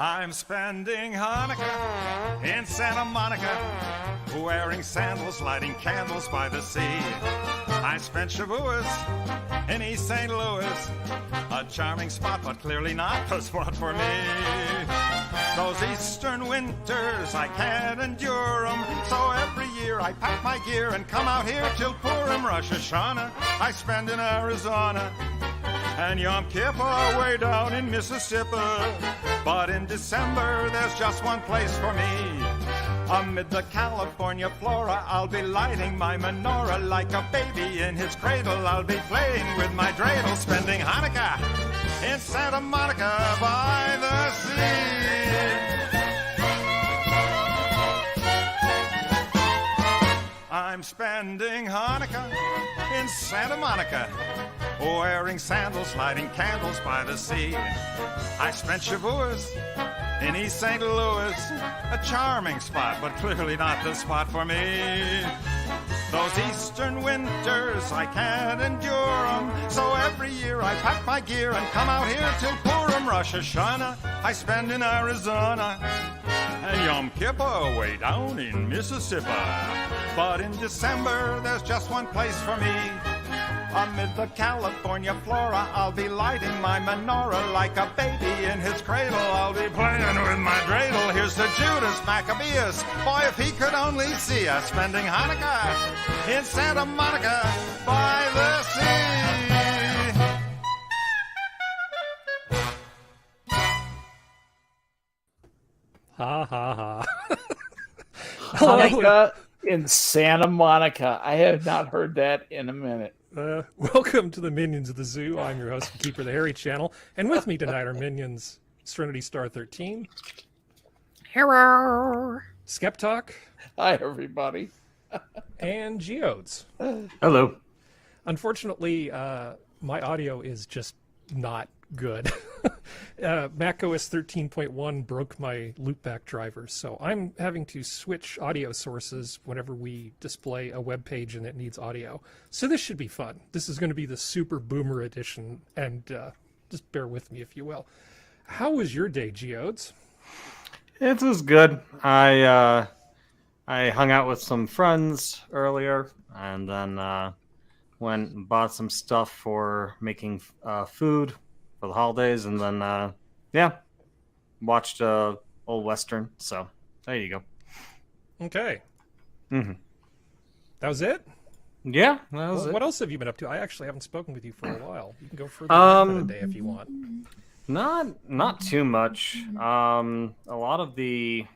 I'm spending Hanukkah in Santa Monica, wearing sandals, lighting candles by the sea. I spent Shavuos in East St. Louis, a charming spot, but clearly not the spot for me. Those eastern winters, I can't endure 'em, so every year I pack my gear and come out here till Purim. Rosh Hashanah I spend in Arizona, and Yom Kippur way down in Mississippi. But in December there's just one place for me. Amid the California flora, I'll be lighting my menorah. Like a baby in his cradle, I'll be playing with my dreidel. Spending Hanukkah in Santa Monica by the sea. I'm spending Hanukkah in Santa Monica, wearing sandals, lighting candles by the sea. I spent Shavuos in East St. Louis, a charming spot, but clearly not the spot for me. Those eastern winters, I can't endure 'em, so every year I pack my gear and come out here till Purim. Rosh Hashanah I spend in Arizona, and Yom Kippur way down in Mississippi. But in December there's just one place for me. Amid the California flora, I'll be lighting my menorah. Like a baby in his cradle, I'll be playing with my dreidel. Here's to Judas Maccabeus, boy, if he could only see us. Spending Hanukkah in Santa Monica by the sea. Ha ha ha. Hanukkah in Santa Monica. I have not heard that in a minute. Welcome to the Minions of the Zoo. I'm your host, Keeper the Hairy Channel, and with me tonight are Minions Serenity Star 13. Hello. SkepTock. Hi, everybody. And Geodes. Hello. Unfortunately, my audio is just not good. macOS 13.1 broke my loopback drivers, so I'm having to switch audio sources whenever we display a web page and it needs audio. So this should be fun. This is going to be the super boomer edition, and just bear with me if you will. How was your day, Geodes? It was good. I hung out with some friends earlier, and then went and bought some stuff for making food for the holidays, and then watched old Western. So there you go. Okay. Mm-hmm. That was it? Yeah, that was it. What else have you been up to? I actually haven't spoken with you for a while. You can go further than a day if you want. Not too much. A lot of the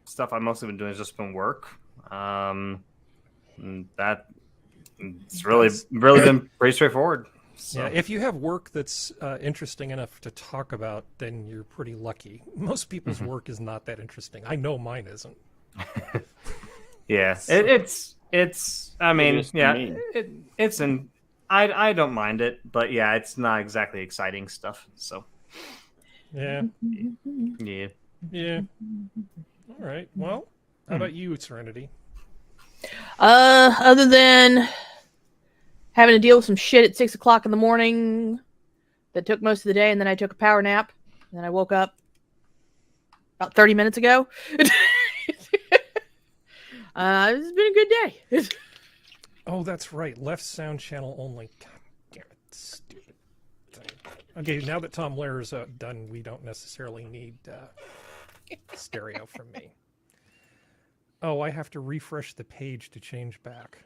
stuff I've mostly been doing has just been work. It's really been pretty straightforward. So. Yeah, if you have work that's interesting enough to talk about, then you're pretty lucky. Most people's work is not that interesting. I know mine isn't. Yeah, So. I don't mind it, but yeah, it's not exactly exciting stuff. So. Yeah. All right. Well, how about you, Serenity? Other than having to deal with some shit at 6 o'clock in the morning that took most of the day, and then I took a power nap, and then I woke up about 30 minutes ago. It's been a good day. Oh, that's right. Left sound channel only. God damn it. Stupid thing. Okay, now that Tom Lehrer's done, we don't necessarily need stereo from me. Oh, I have to refresh the page to change back.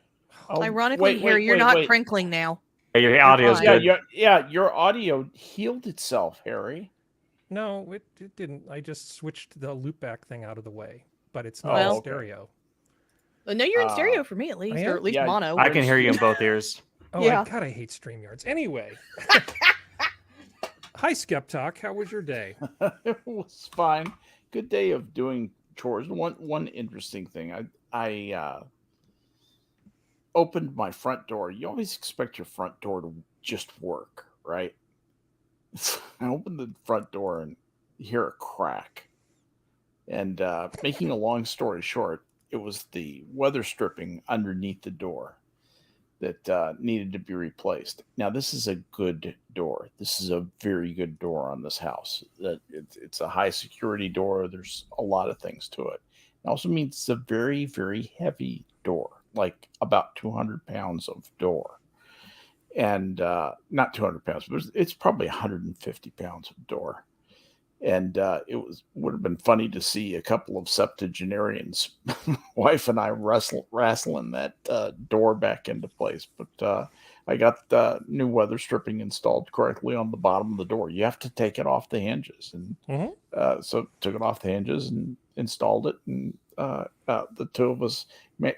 Oh, Ironically, you're not crinkling now. Yeah, your audio's good. Your audio healed itself, Harry. No, it didn't. I just switched the loopback thing out of the way, but it's not Well, stereo. No, you're in stereo for me at least, or at least mono. I can hear you in both ears. Oh, Yeah. God, I hate StreamYards. Anyway. Hi, SkepTock. How was your day? It was fine. Good day of doing chores. One interesting thing. I opened my front door. You always expect your front door to just work, right? So I opened the front door and hear a crack. And making a long story short, it was the weather stripping underneath the door. that needed to be replaced. Now, this is a good door. This is a very good door on this house. It's a high security door. There's a lot of things to it. It also means it's a very, very heavy door, like about 200 pounds of door. And not 200 pounds, but it's probably 150 pounds of door. And would have been funny to see a couple of septuagenarians, wife and I, wrestling that door back into place. But I got the new weather stripping installed correctly on the bottom of the door. You have to take it off the hinges, and so took it off the hinges and installed it. And the two of us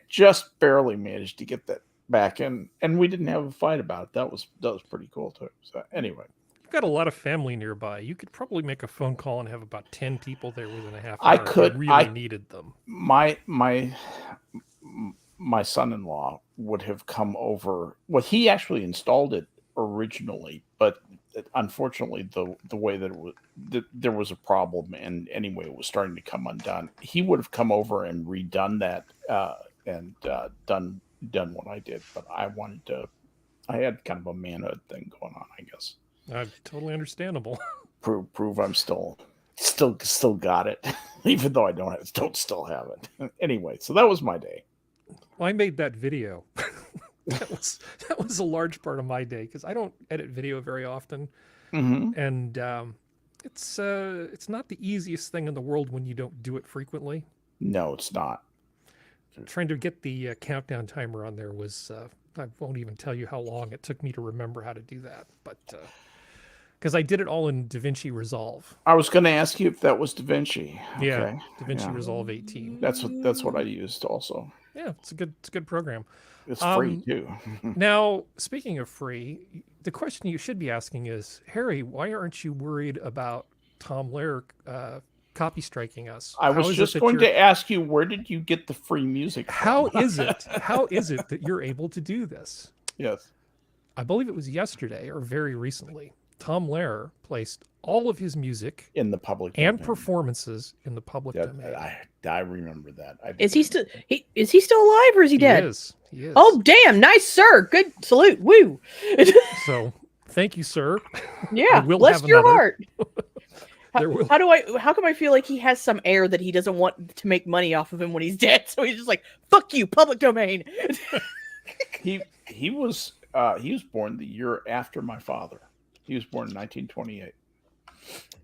just barely managed to get that back in, and we didn't have a fight about it. That was pretty cool too. So anyway. Got a lot of family nearby. You could probably make a phone call and have about 10 people there within a half hour. I could. If you really needed them. My son-in-law would have come over. Well, he actually installed it originally, but unfortunately, the way that it was, there was a problem, and anyway, it was starting to come undone. He would have come over and redone that and done what I did, but I wanted to. I had kind of a manhood thing going on, I guess. Totally understandable. Prove I'm still got it, even though I don't still have it. Anyway, so that was my day. Well, I made that video. that was a large part of my day because I don't edit video very often, and it's not the easiest thing in the world when you don't do it frequently. No, it's not. Trying to get the countdown timer on there was I won't even tell you how long it took me to remember how to do that, but. Because I did it all in DaVinci Resolve. I was going to ask you if that was DaVinci. Yeah, okay. DaVinci Resolve 18. That's what I used also. Yeah, it's a good program. It's free too. Now, speaking of free, the question you should be asking is, Harry, why aren't you worried about Tom Lehrer copy striking us? I was just going to ask you, where did you get the free music from? How is it that you're able to do this? Yes. I believe it was yesterday or very recently. Tom Lehrer placed all of his music in the public and domain. Performances in the public domain. I remember that. Is he still alive or is he dead? He is. Oh damn! Nice, sir. Good salute. Woo. So thank you, sir. Yeah. Bless your heart. How come I feel like he has some air that he doesn't want to make money off of him when he's dead? So he's just like, fuck you, public domain. He was born the year after my father. He was born in 1928.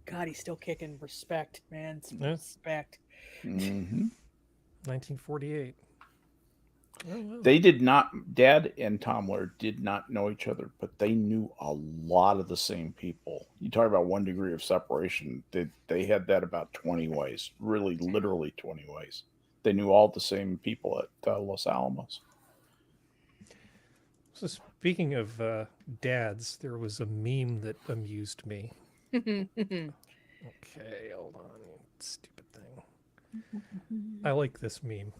God, he's still kicking. Respect, man. Respect. 1948. Oh, wow. They did not. Dad and Tom Lehrer did not know each other, but they knew a lot of the same people. You talk about 1 degree of separation. They had that about 20 ways. Really, literally 20 ways. They knew all the same people at Los Alamos. So speaking of dads, there was a meme that amused me. Okay, hold on. Stupid thing. I like this meme.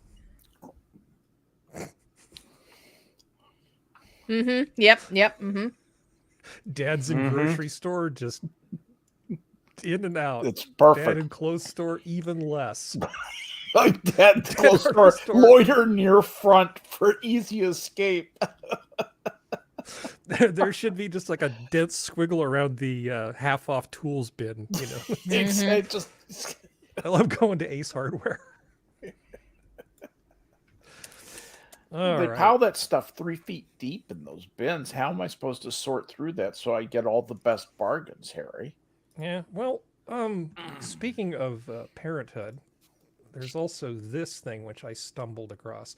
Yep. Dads in grocery store, just in and out. It's perfect. Dad in clothes store, even less. Like that clothes store, loiter near front for easy escape. There should be just like a dense squiggle around the half-off tools bin, you know. I love going to Ace Hardware. They pile that stuff 3 feet deep in those bins. How am I supposed to sort through that so I get all the best bargains, Harry? Yeah, well, speaking of parenthood, there's also this thing which I stumbled across.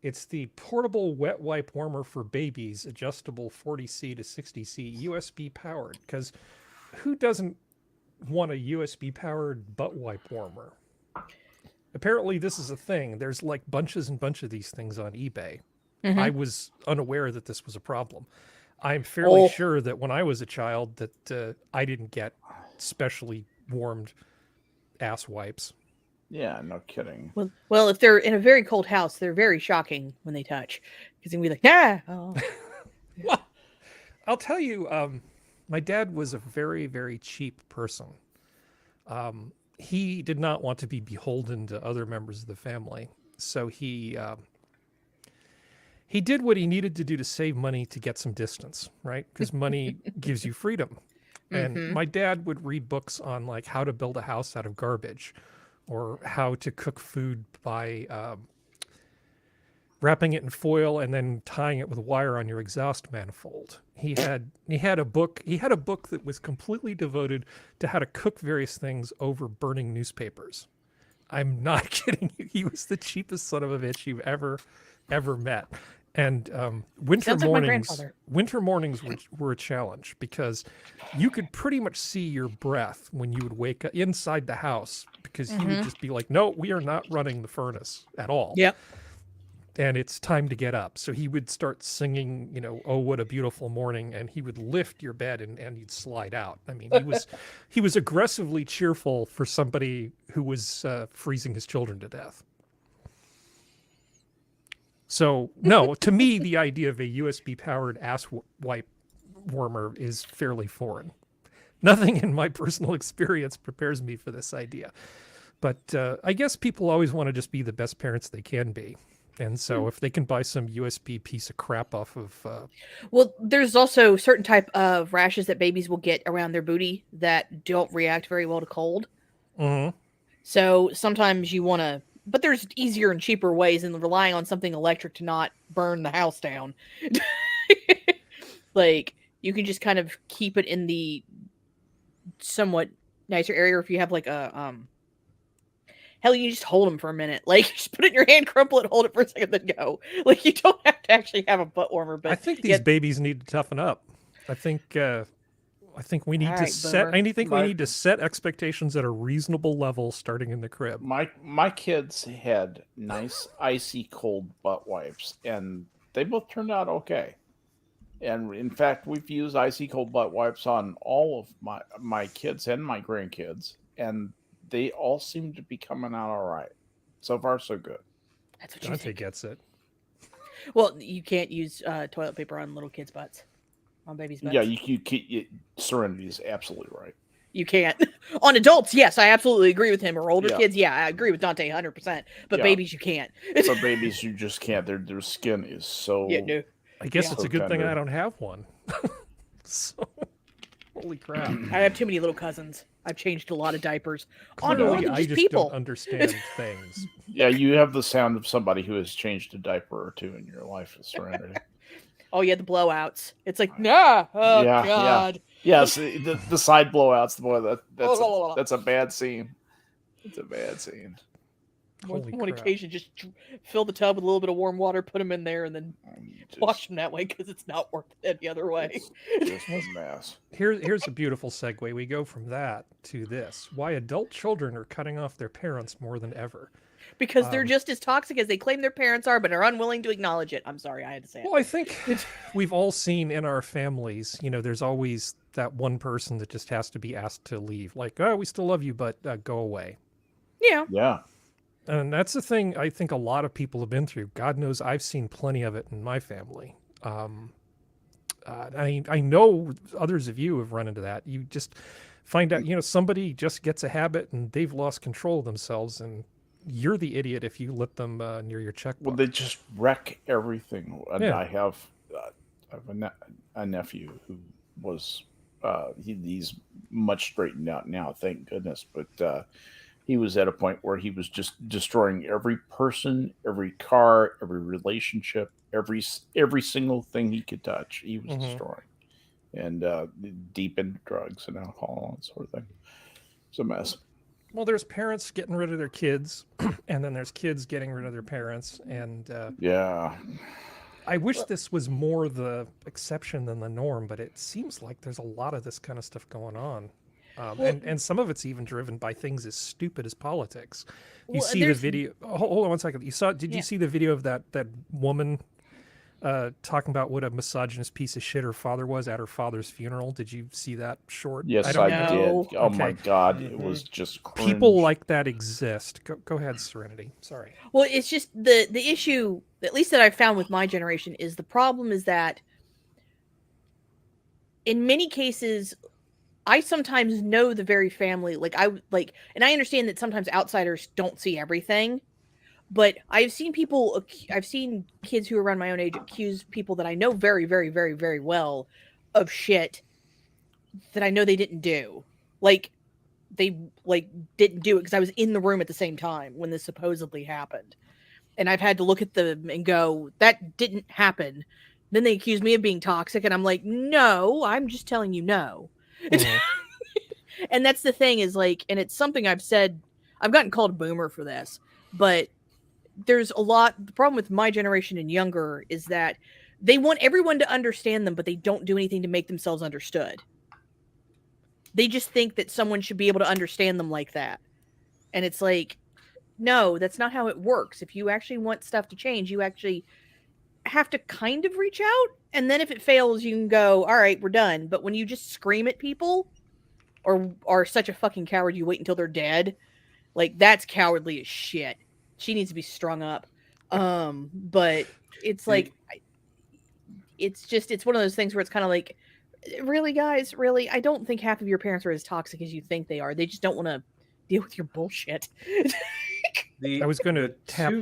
It's the portable wet wipe warmer for babies, adjustable 40C to 60C, USB powered. Because who doesn't want a USB powered butt wipe warmer? Apparently this is a thing. There's like bunches and bunches of these things on eBay. I was unaware that this was a problem. I'm fairly sure that when I was a child that I didn't get specially warmed ass wipes. Yeah, no kidding. Well, if they're in a very cold house, they're very shocking when they touch. Because they'll be like, yeah. Oh. Well, I'll tell you, my dad was a very, very cheap person. He did not want to be beholden to other members of the family. So he he did what he needed to do to save money to get some distance, right? Because money gives you freedom. And my dad would read books on like how to build a house out of garbage, or how to cook food by wrapping it in foil and then tying it with wire on your exhaust manifold. He had a book that was completely devoted to how to cook various things over burning newspapers. I'm not kidding you. He was the cheapest son of a bitch you've ever met. And winter mornings were a challenge, because you could pretty much see your breath when you would wake up inside the house, because he would just be like, no, we are not running the furnace at all. Yep. And it's time to get up. So he would start singing, "Oh, what a beautiful morning," and he would lift your bed and you'd slide out. I mean, he was aggressively cheerful for somebody who was freezing his children to death. So, no, to me, the idea of a USB-powered ass wipe warmer is fairly foreign. Nothing in my personal experience prepares me for this idea. But I guess people always want to just be the best parents they can be. And so if they can buy some USB piece of crap off of... Well, there's also certain type of rashes that babies will get around their booty that don't react very well to cold. So sometimes you want to... But there's easier and cheaper ways than relying on something electric to not burn the house down. Like, you can just kind of keep it in the somewhat nicer area. If you have like a... Hell, you just hold them for a minute. Like, just put it in your hand, crumple it, hold it for a second, then go. Like, you don't have to actually have a butt warmer. But I think these babies need to toughen up. I think we need to set. I think we need to set expectations at a reasonable level, starting in the crib. My kids had nice icy cold butt wipes, and they both turned out okay. And in fact, we've used icy cold butt wipes on all of my kids and my grandkids, and they all seem to be coming out all right. So far, so good. That's what you Dante think. gets it. Well, you can't use toilet paper on little kids' butts. On babies' butts. Yeah, you can't. Serenity is absolutely right. You can't. On adults, yes, I absolutely agree with him. Or older Yeah. kids, yeah, I agree with Dante 100%. But Yeah. babies, you can't. For babies, you just can't. Their skin is so... Yeah, no. I guess Yeah. it's a good thing Tender. I don't have one. So, holy crap. I have too many little cousins. I've changed a lot of diapers. On more Clearly, than I just just people. don't understand things. Yeah, you have the sound of somebody who has changed a diaper or two in your life, Serenity. Oh, yeah, the blowouts. It's like, nah. Oh, Yeah, yeah. God. Yes, the side blowouts. Boy, that's a bad scene. It's a bad scene. Holy One crap. occasion, just fill the tub with a little bit of warm water, put them in there, and then wash them that way because it's not worth it any other way. Just a mess. Here's a beautiful segue. We go from that to this. Why adult children are cutting off their parents more than ever. Because they're just as toxic as they claim their parents are, but are unwilling to acknowledge it. I'm sorry, I had to say it. Well, I think we've all seen in our families, there's always that one person that just has to be asked to leave. Like, oh, we still love you, but go away. Yeah. Yeah. And that's the thing I think a lot of people have been through. God knows I've seen plenty of it in my family. I know others of you have run into that. You just find out, somebody just gets a habit and they've lost control of themselves, and you're the idiot if you let them near your checkbook. Well, they just wreck everything. And Yeah. I have a nephew who was he's much straightened out now, thank goodness. But he was at a point where he was just destroying every person, every car, every relationship, every single thing he could touch. He was destroying, and deep into drugs and alcohol and that sort of thing. It's a mess. Well, there's parents getting rid of their kids, and then there's kids getting rid of their parents. And Yeah. I wish this was more the exception than the norm, but it seems like there's a lot of this kind of stuff going on. And some of it's even driven by things as stupid as politics. You see the video. Hold on one second. Did you see the video of that woman talking about what a misogynist piece of shit her father was at her father's funeral? Did you see that short? Yes, don't I know. did. Oh my Okay. God, it was just cringe. People like that exist. Go ahead, Serenity. Sorry. Well, it's just the issue, at least that I've found with my generation, is the problem is that in many cases, I sometimes know the very family, and I understand that sometimes outsiders don't see everything, But I've seen kids who are around my own age accuse people that I know very, very, very, very well of shit that I know they didn't do. Like, they didn't do it because I was in the room at the same time when this supposedly happened. And I've had to look at them and go, that didn't happen. Then they accuse me of being toxic, and I'm like, no, I'm just telling you no. Mm-hmm. And that's the thing is, like, and it's something I've said, I've gotten called a boomer for this, but there's a lot, the problem with my generation and younger is that they want everyone to understand them, but they don't do anything to make themselves understood. They just think that someone should be able to understand them like that. And it's like, no, that's not how it works. If you actually want stuff to change, you actually have to kind of reach out. And then if it fails, you can go, all right, we're done. But when you just scream at people or are such a fucking coward, you wait until they're dead. Like, that's cowardly as shit. She needs to be strung up. But it's like, it's one of those things where it's kind of like, really, guys, really? I don't think half of your parents are as toxic as you think they are. They just don't want to deal with your bullshit. I was going to tap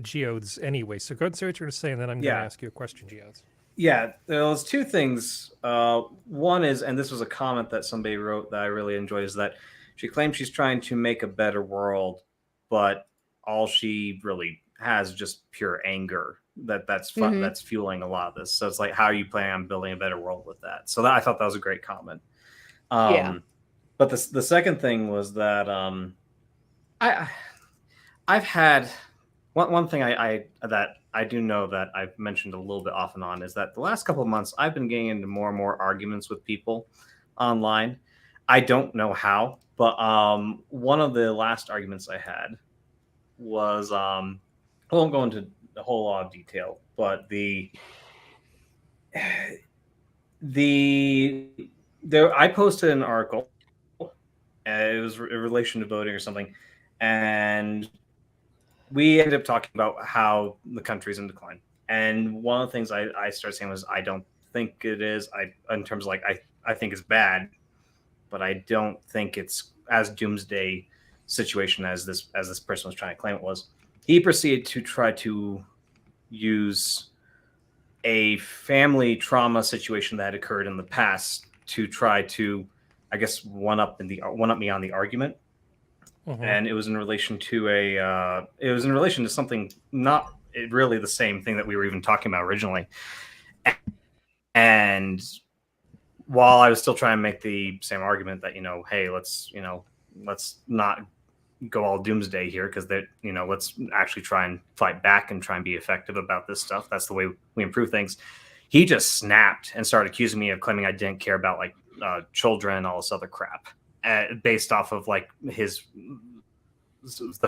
Geodes anyway, so go ahead and say what you're going to say, and then I'm going to ask you a question, Geodes. Yeah, there's two things. One is, and this was a comment that somebody wrote that I really enjoyed, is that she claims she's trying to make a better world, but all she really has is just pure anger. That's fueling a lot of this. So it's like, how are you planning on building a better world with that? So I thought that was a great comment. But the second thing was that I've had one thing that I do know that I've mentioned a little bit off and on is that the last couple of months I've been getting into more and more arguments with people online. I don't know how, but one of the last arguments I had was I won't go into a whole lot of detail, but I posted an article. It was in relation to voting or something, and we ended up talking about how the country's in decline. And one of the things I started saying was, I don't think it is. In terms of like, I think it's bad, but I don't think it's as doomsday situation as this person was trying to claim it was. He proceeded to try to use a family trauma situation that had occurred in the past to try to, I guess, one up me on the argument. Mm-hmm. And it was in relation to something not really the same thing that we were even talking about originally. And while I was still trying to make the same argument that, hey, let's not go all doomsday here, because let's actually try and fight back and try and be effective about this stuff. That's the way we improve things. He just snapped and started accusing me of claiming I didn't care about like children and all this other crap, based off of like the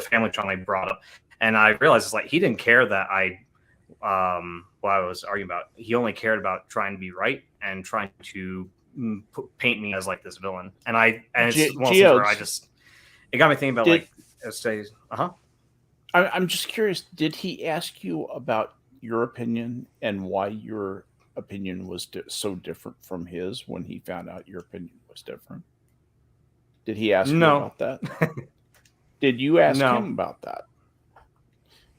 family trauma I brought up. And I realized it's like, he didn't care that what I was arguing about. He only cared about trying to be right and trying to paint me as like this villain. And it's one of those where it got me thinking about I'm just curious, did he ask you about your opinion and why your opinion was so different from his when he found out your opinion was different? Did he ask you about that? Did you ask him about that?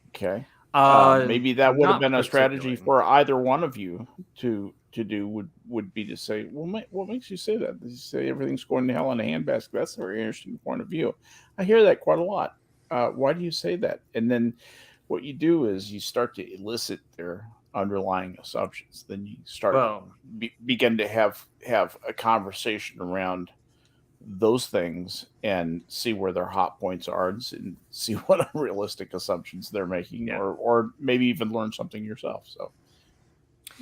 Okay. Maybe that would have been a strategy for either one of you to do would be to say, well, what makes you say that? Did you say everything's going to hell in a handbasket? That's a very interesting point of view. I hear that quite a lot. Why do you say that? And then what you do is you start to elicit their underlying assumptions. Then you start begin to have a conversation around those things and see where their hot points are and see what unrealistic assumptions they're making, or maybe even learn something yourself. So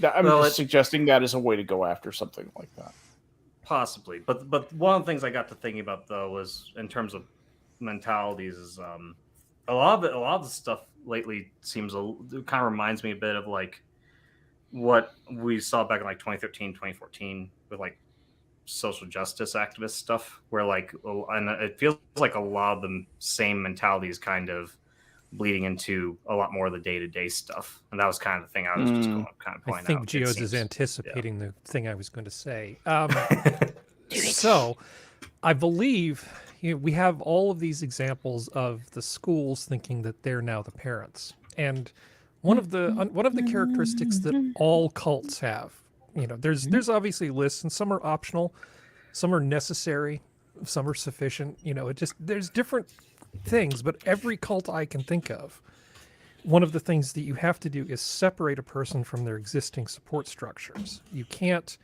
I'm just suggesting that as a way to go after something like that. Possibly. But one of the things I got to thinking about, though, was in terms of mentalities is a lot of the stuff lately it kind of reminds me a bit of like what we saw back in like 2013, 2014 with like social justice activist stuff, where like, and it feels like a lot of the same mentality is kind of bleeding into a lot more of the day-to-day stuff. And that was kind of the thing I was just going to kind of point out. I think Geodes is anticipating the thing I was going to say. So I believe we have all of these examples of the schools thinking that they're now the parents, and one of the characteristics that all cults have. There's obviously lists, and some are optional, some are necessary, some are sufficient. There's different things, but every cult I can think of, one of the things that you have to do is separate a person from their existing support structures. You can't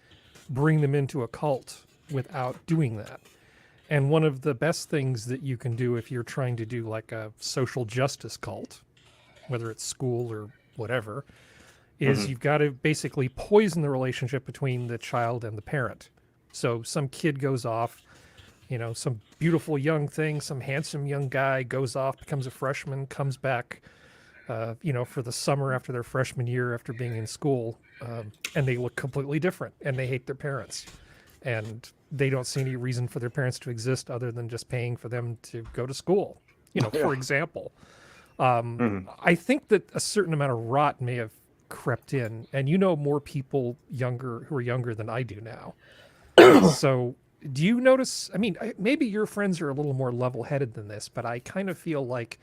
bring them into a cult without doing that. And one of the best things that you can do if you're trying to do like a social justice cult, whether it's school or whatever, is you've got to basically poison the relationship between the child and the parent. So some kid goes off, some beautiful young thing, some handsome young guy goes off, becomes a freshman, comes back, for the summer after their freshman year after being in school, and they look completely different and they hate their parents. And they don't see any reason for their parents to exist other than just paying for them to go to school, for example. I think that a certain amount of rot may have crept in, and more people who are younger than I do now. So do you notice, maybe your friends are a little more level-headed than this, but I kind of feel like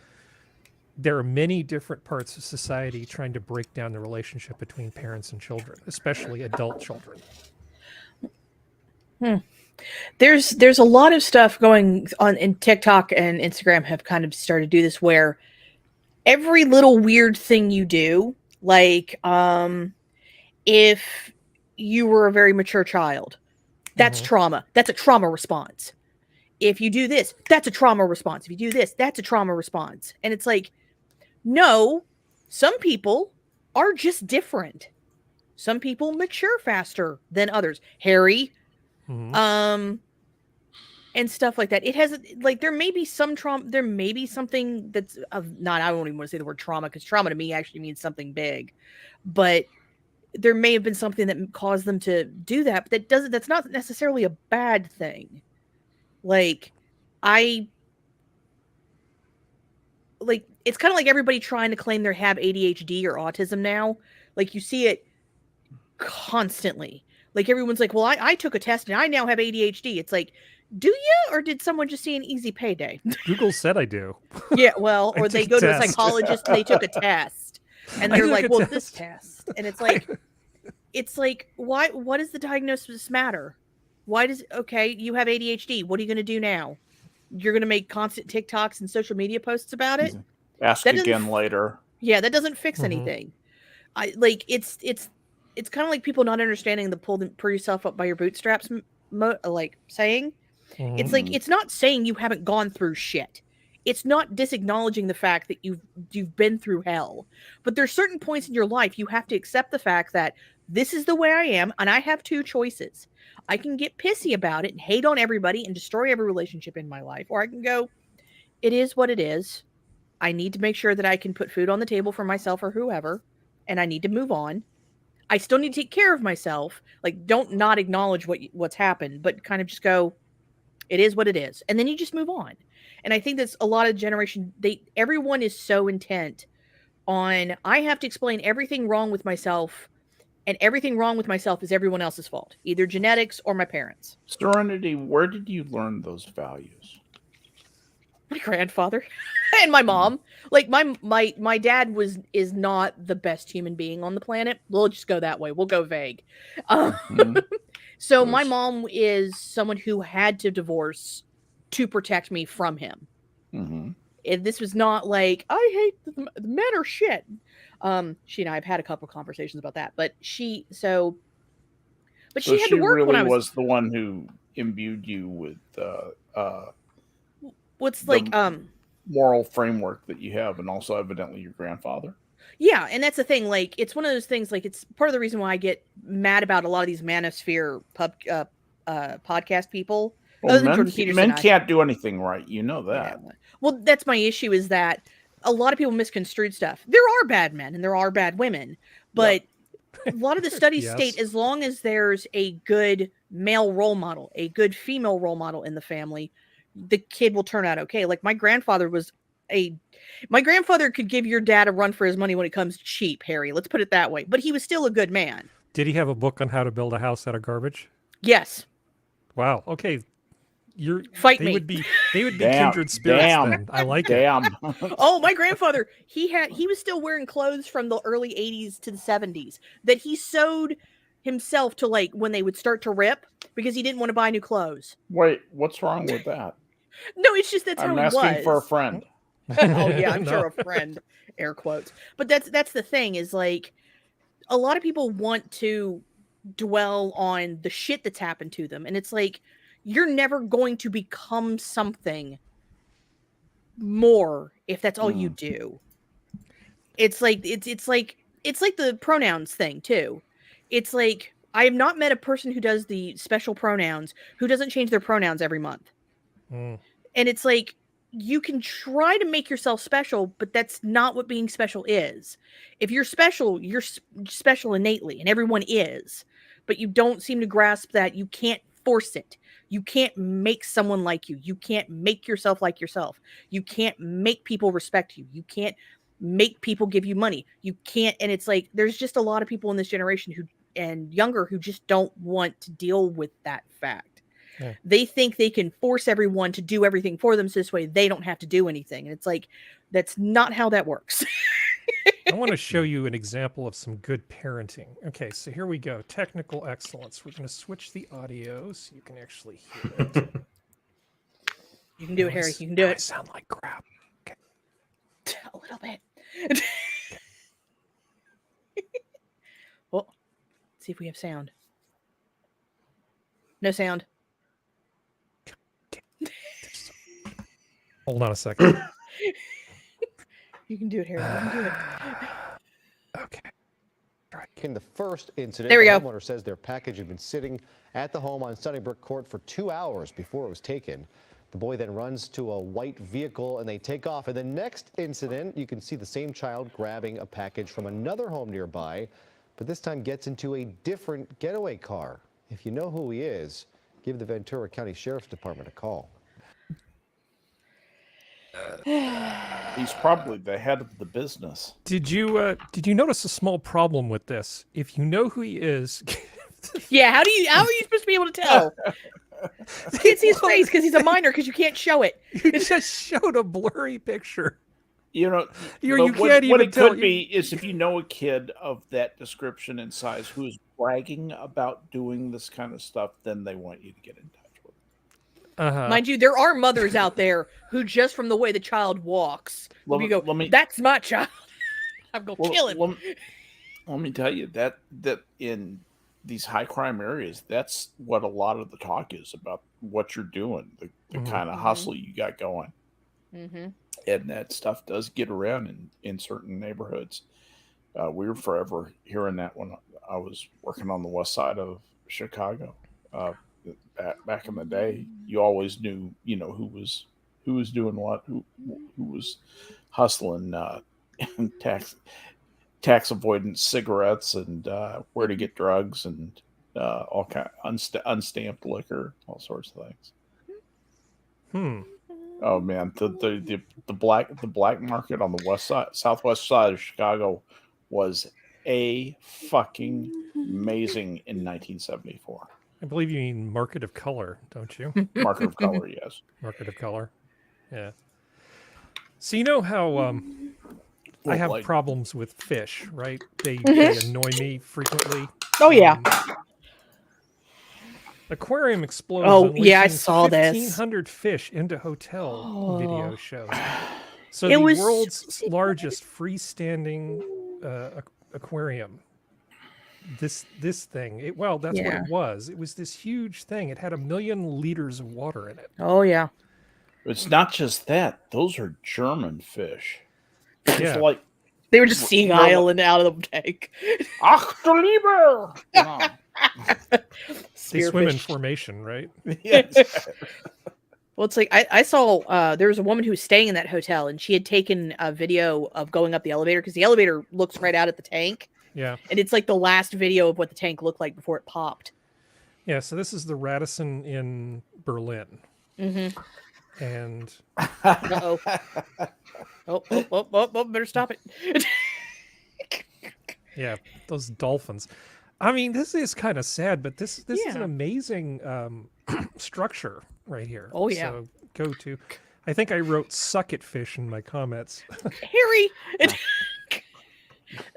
there are many different parts of society trying to break down the relationship between parents and children, especially adult children. There's a lot of stuff going on in TikTok and Instagram have kind of started to do this, where every little weird thing you do, like if you were a very mature child, that's trauma. That's a trauma response. If you do this, that's a trauma response. If you do this, that's a trauma response. And it's like, no, some people are just different. Some people mature faster than others. Harry, and stuff like that. It has there may be some trauma. There may be something that's not. I don't even want to say the word trauma, because trauma to me actually means something big. But there may have been something that caused them to do that. But that's not necessarily a bad thing. It's kind of like everybody trying to claim they have ADHD or autism now. Like, you see it constantly. Like, everyone's like, well, I took a test and I now have ADHD. It's like, do you? Or did someone just see an easy payday? Google said I do. Yeah, well, or they go to a psychologist and they took a test. And they're like, well, this test. And it's like, why? What does the diagnosis matter? Why does, okay, you have ADHD. What are you going to do now? You're going to make constant TikToks and social media posts about it? Ask again later. Yeah, that doesn't fix anything. It's kind of like people not understanding the pull yourself up by your bootstraps saying. It's like, it's not saying you haven't gone through shit. It's not disacknowledging the fact that you've been through hell. But there's certain points in your life you have to accept the fact that this is the way I am, and I have two choices. I can get pissy about it and hate on everybody and destroy every relationship in my life, or I can go, it is what it is. I need to make sure that I can put food on the table for myself or whoever, and I need to move on. I still need to take care of myself. Like, don't not acknowledge what's happened, but kind of just go, it is what it is. And then you just move on. And I think that's a lot of generation. Everyone is so intent on, I have to explain everything wrong with myself, and everything wrong with myself is everyone else's fault, either genetics or my parents. Serenity, where did you learn those values? My grandfather and my mom. Like, my dad is not the best human being on the planet. We'll just go that way. We'll go vague. So my mom is someone who had to divorce to protect me from him. This was not like, I hate the men are shit. She and I have had a couple of conversations about that, but she had to work really when I was the one who imbued you with what's moral framework that you have, and also evidently your grandfather. Yeah, and that's the thing. Like, it's one of those things. Like, it's part of the reason why I get mad about a lot of these manosphere podcast people. Well, men can't do anything right. You know that. Yeah. Well, that's my issue, is that a lot of people misconstrued stuff. There are bad men and there are bad women, but a lot of the studies state as long as there's a good male role model, a good female role model in the family, the kid will turn out okay. Like, my grandfather could give your dad a run for his money when it comes to cheap, Harry. Let's put it that way. But he was still a good man. Did he have a book on how to build a house out of garbage? Yes. Wow. Okay. Fight they me. would be Damn, kindred spirits damn, then. I like it. Damn. Oh, my grandfather, he was still wearing clothes from the early 80s to the 70s that he sewed himself to, like, when they would start to rip because he didn't want to buy new clothes. Wait, what's wrong with that? No, it's just that's how I'm he asking was. for a friend. Oh yeah, I'm No. sure a friend, air quotes. But that's the thing is, like, a lot of people want to dwell on the shit that's happened to them, and it's like you're never going to become something more if that's all you do. It's like it's like the pronouns thing too. It's like I have not met a person who does the special pronouns who doesn't change their pronouns every month. Mm. And it's like you can try to make yourself special, but that's not what being special is. If you're special, you're special innately, and everyone is. But you don't seem to grasp that you can't force it. You can't make someone like you. You can't make yourself like yourself. You can't make people respect you. You can't make people give you money. You can't. And it's like there's just a lot of people in this generation who and younger who just don't want to deal with that fact. Yeah. They think they can force everyone to do everything for them so this way they don't have to do anything. And it's like, that's not how that works. I want to show you an example of some good parenting. Okay, so here we go. Technical excellence. We're going to switch the audio so you can actually hear it. You can do it, Harry. You can do I it. sound like crap. Okay. A little bit. Well, let's see if we have sound. No sound. Hold on a second. You can do it, Harry. You can do it. Okay. In the first incident, There we the go. homeowner says their package had been sitting at the home on Sunnybrook Court for 2 hours before it was taken. The boy then runs to a white vehicle and they take off. In the next incident, you can see the same child grabbing a package from another home nearby, but this time gets into a different getaway car. If you know who he is, give the Ventura County Sheriff's Department a call. He's probably the head of the business. Did you notice a small problem with this? If you know who he is, Yeah, how are you supposed to be able to tell? You can't see his face because he's a minor because you can't show it. you just showed a blurry picture. You know, You but what, can't what even it tell. could be is if you know a kid of that description and size who's bragging about doing this kind of stuff, then they want you to get in touch with them. Uh-huh. Mind you, there are mothers out there who just from the way the child walks, Let you me- go, let me- that's my child. I'm going to kill him. Let me tell you that in these high crime areas, that's what a lot of the talk is about. What you're doing, the Mhm. kind of hustle you got going, Mm-hmm. and that stuff does get around in certain neighborhoods. We were forever hearing that when I was working on the west side of Chicago. Back in the day, you always knew, who was doing what, who was hustling tax avoidance cigarettes and where to get drugs and all kind of unstamped liquor, all sorts of things. Oh man, the black market on the southwest side of Chicago was a fucking amazing in 1974. I believe you mean market of color, don't you? Market of color, yes. Market of color. Yeah. So you know how I have problems with fish, right? They annoy me frequently. Oh, yeah. Aquarium explodes. Oh, yeah, I unleashing saw this. 1,500 fish into hotel video shows. So It the was- world's largest freestanding aquarium. This thing. That's what Yeah. it was. It was this huge thing. It had 1 million liters of water in it. Oh, yeah. It's not just that; those are German fish. It's Yeah. like They were just seeing No, Island out of the tank. Ach du Liebe! They swim in Spearfish. formation, right? Yes. Well, it's like I saw there was a woman who was staying in that hotel and she had taken a video of going up the elevator because the elevator looks right out at the tank. Yeah. And it's like the last video of what the tank looked like before it popped. Yeah. So this is the Radisson in Berlin. Mm-hmm. And Uh-oh. Oh, better stop it. yeah, those dolphins. I mean, this is kind of sad, but this is an Yeah. amazing structure right here. Oh, yeah. So go to. I think I wrote "suck it, fish" in my comments. Harry,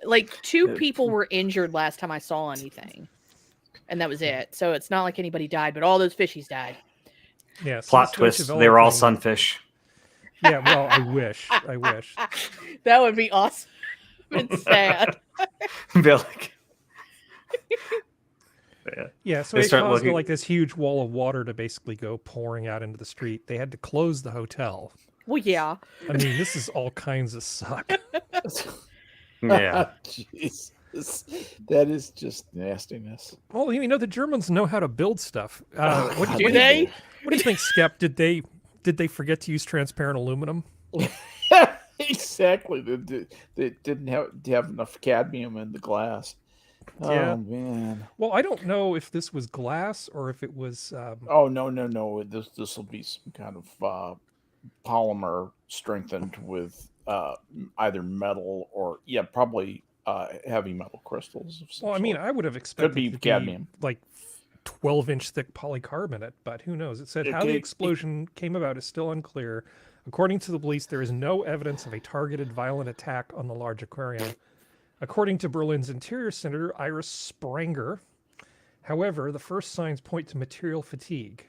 like 2 people were injured last time I saw anything, and that was it. So it's not like anybody died, but all those fishies died. Yeah. so Plot this twist: Deutsche they were all Welle thing- sunfish. Yeah. Well, I wish. I wish. That would be awesome. It's sad. Be like, yeah. Yeah. So They it start caused looking- like this huge wall of water to basically go pouring out into the street. They had to close the hotel. Well, yeah. I mean, this is all kinds of suck. Yeah. Jesus. That is just nastiness. Well, you know, the Germans know how to build stuff. What Do they? What do you think, Skep? Did they forget to use transparent aluminum? Exactly. They didn't have enough cadmium in the glass. Yeah. Oh man. Well, I don't know if this was glass or if it was. Oh no. This will be some kind of polymer strengthened with either metal or probably heavy metal crystals. Of some Well, I mean, sort. I would have expected be it to cadmium. be like 12-inch thick polycarbonate, but who knows? It said how the explosion came about is still unclear. According to the police, there is no evidence of a targeted violent attack on the large aquarium. According to Berlin's interior senator, Iris Spranger, however, the first signs point to material fatigue.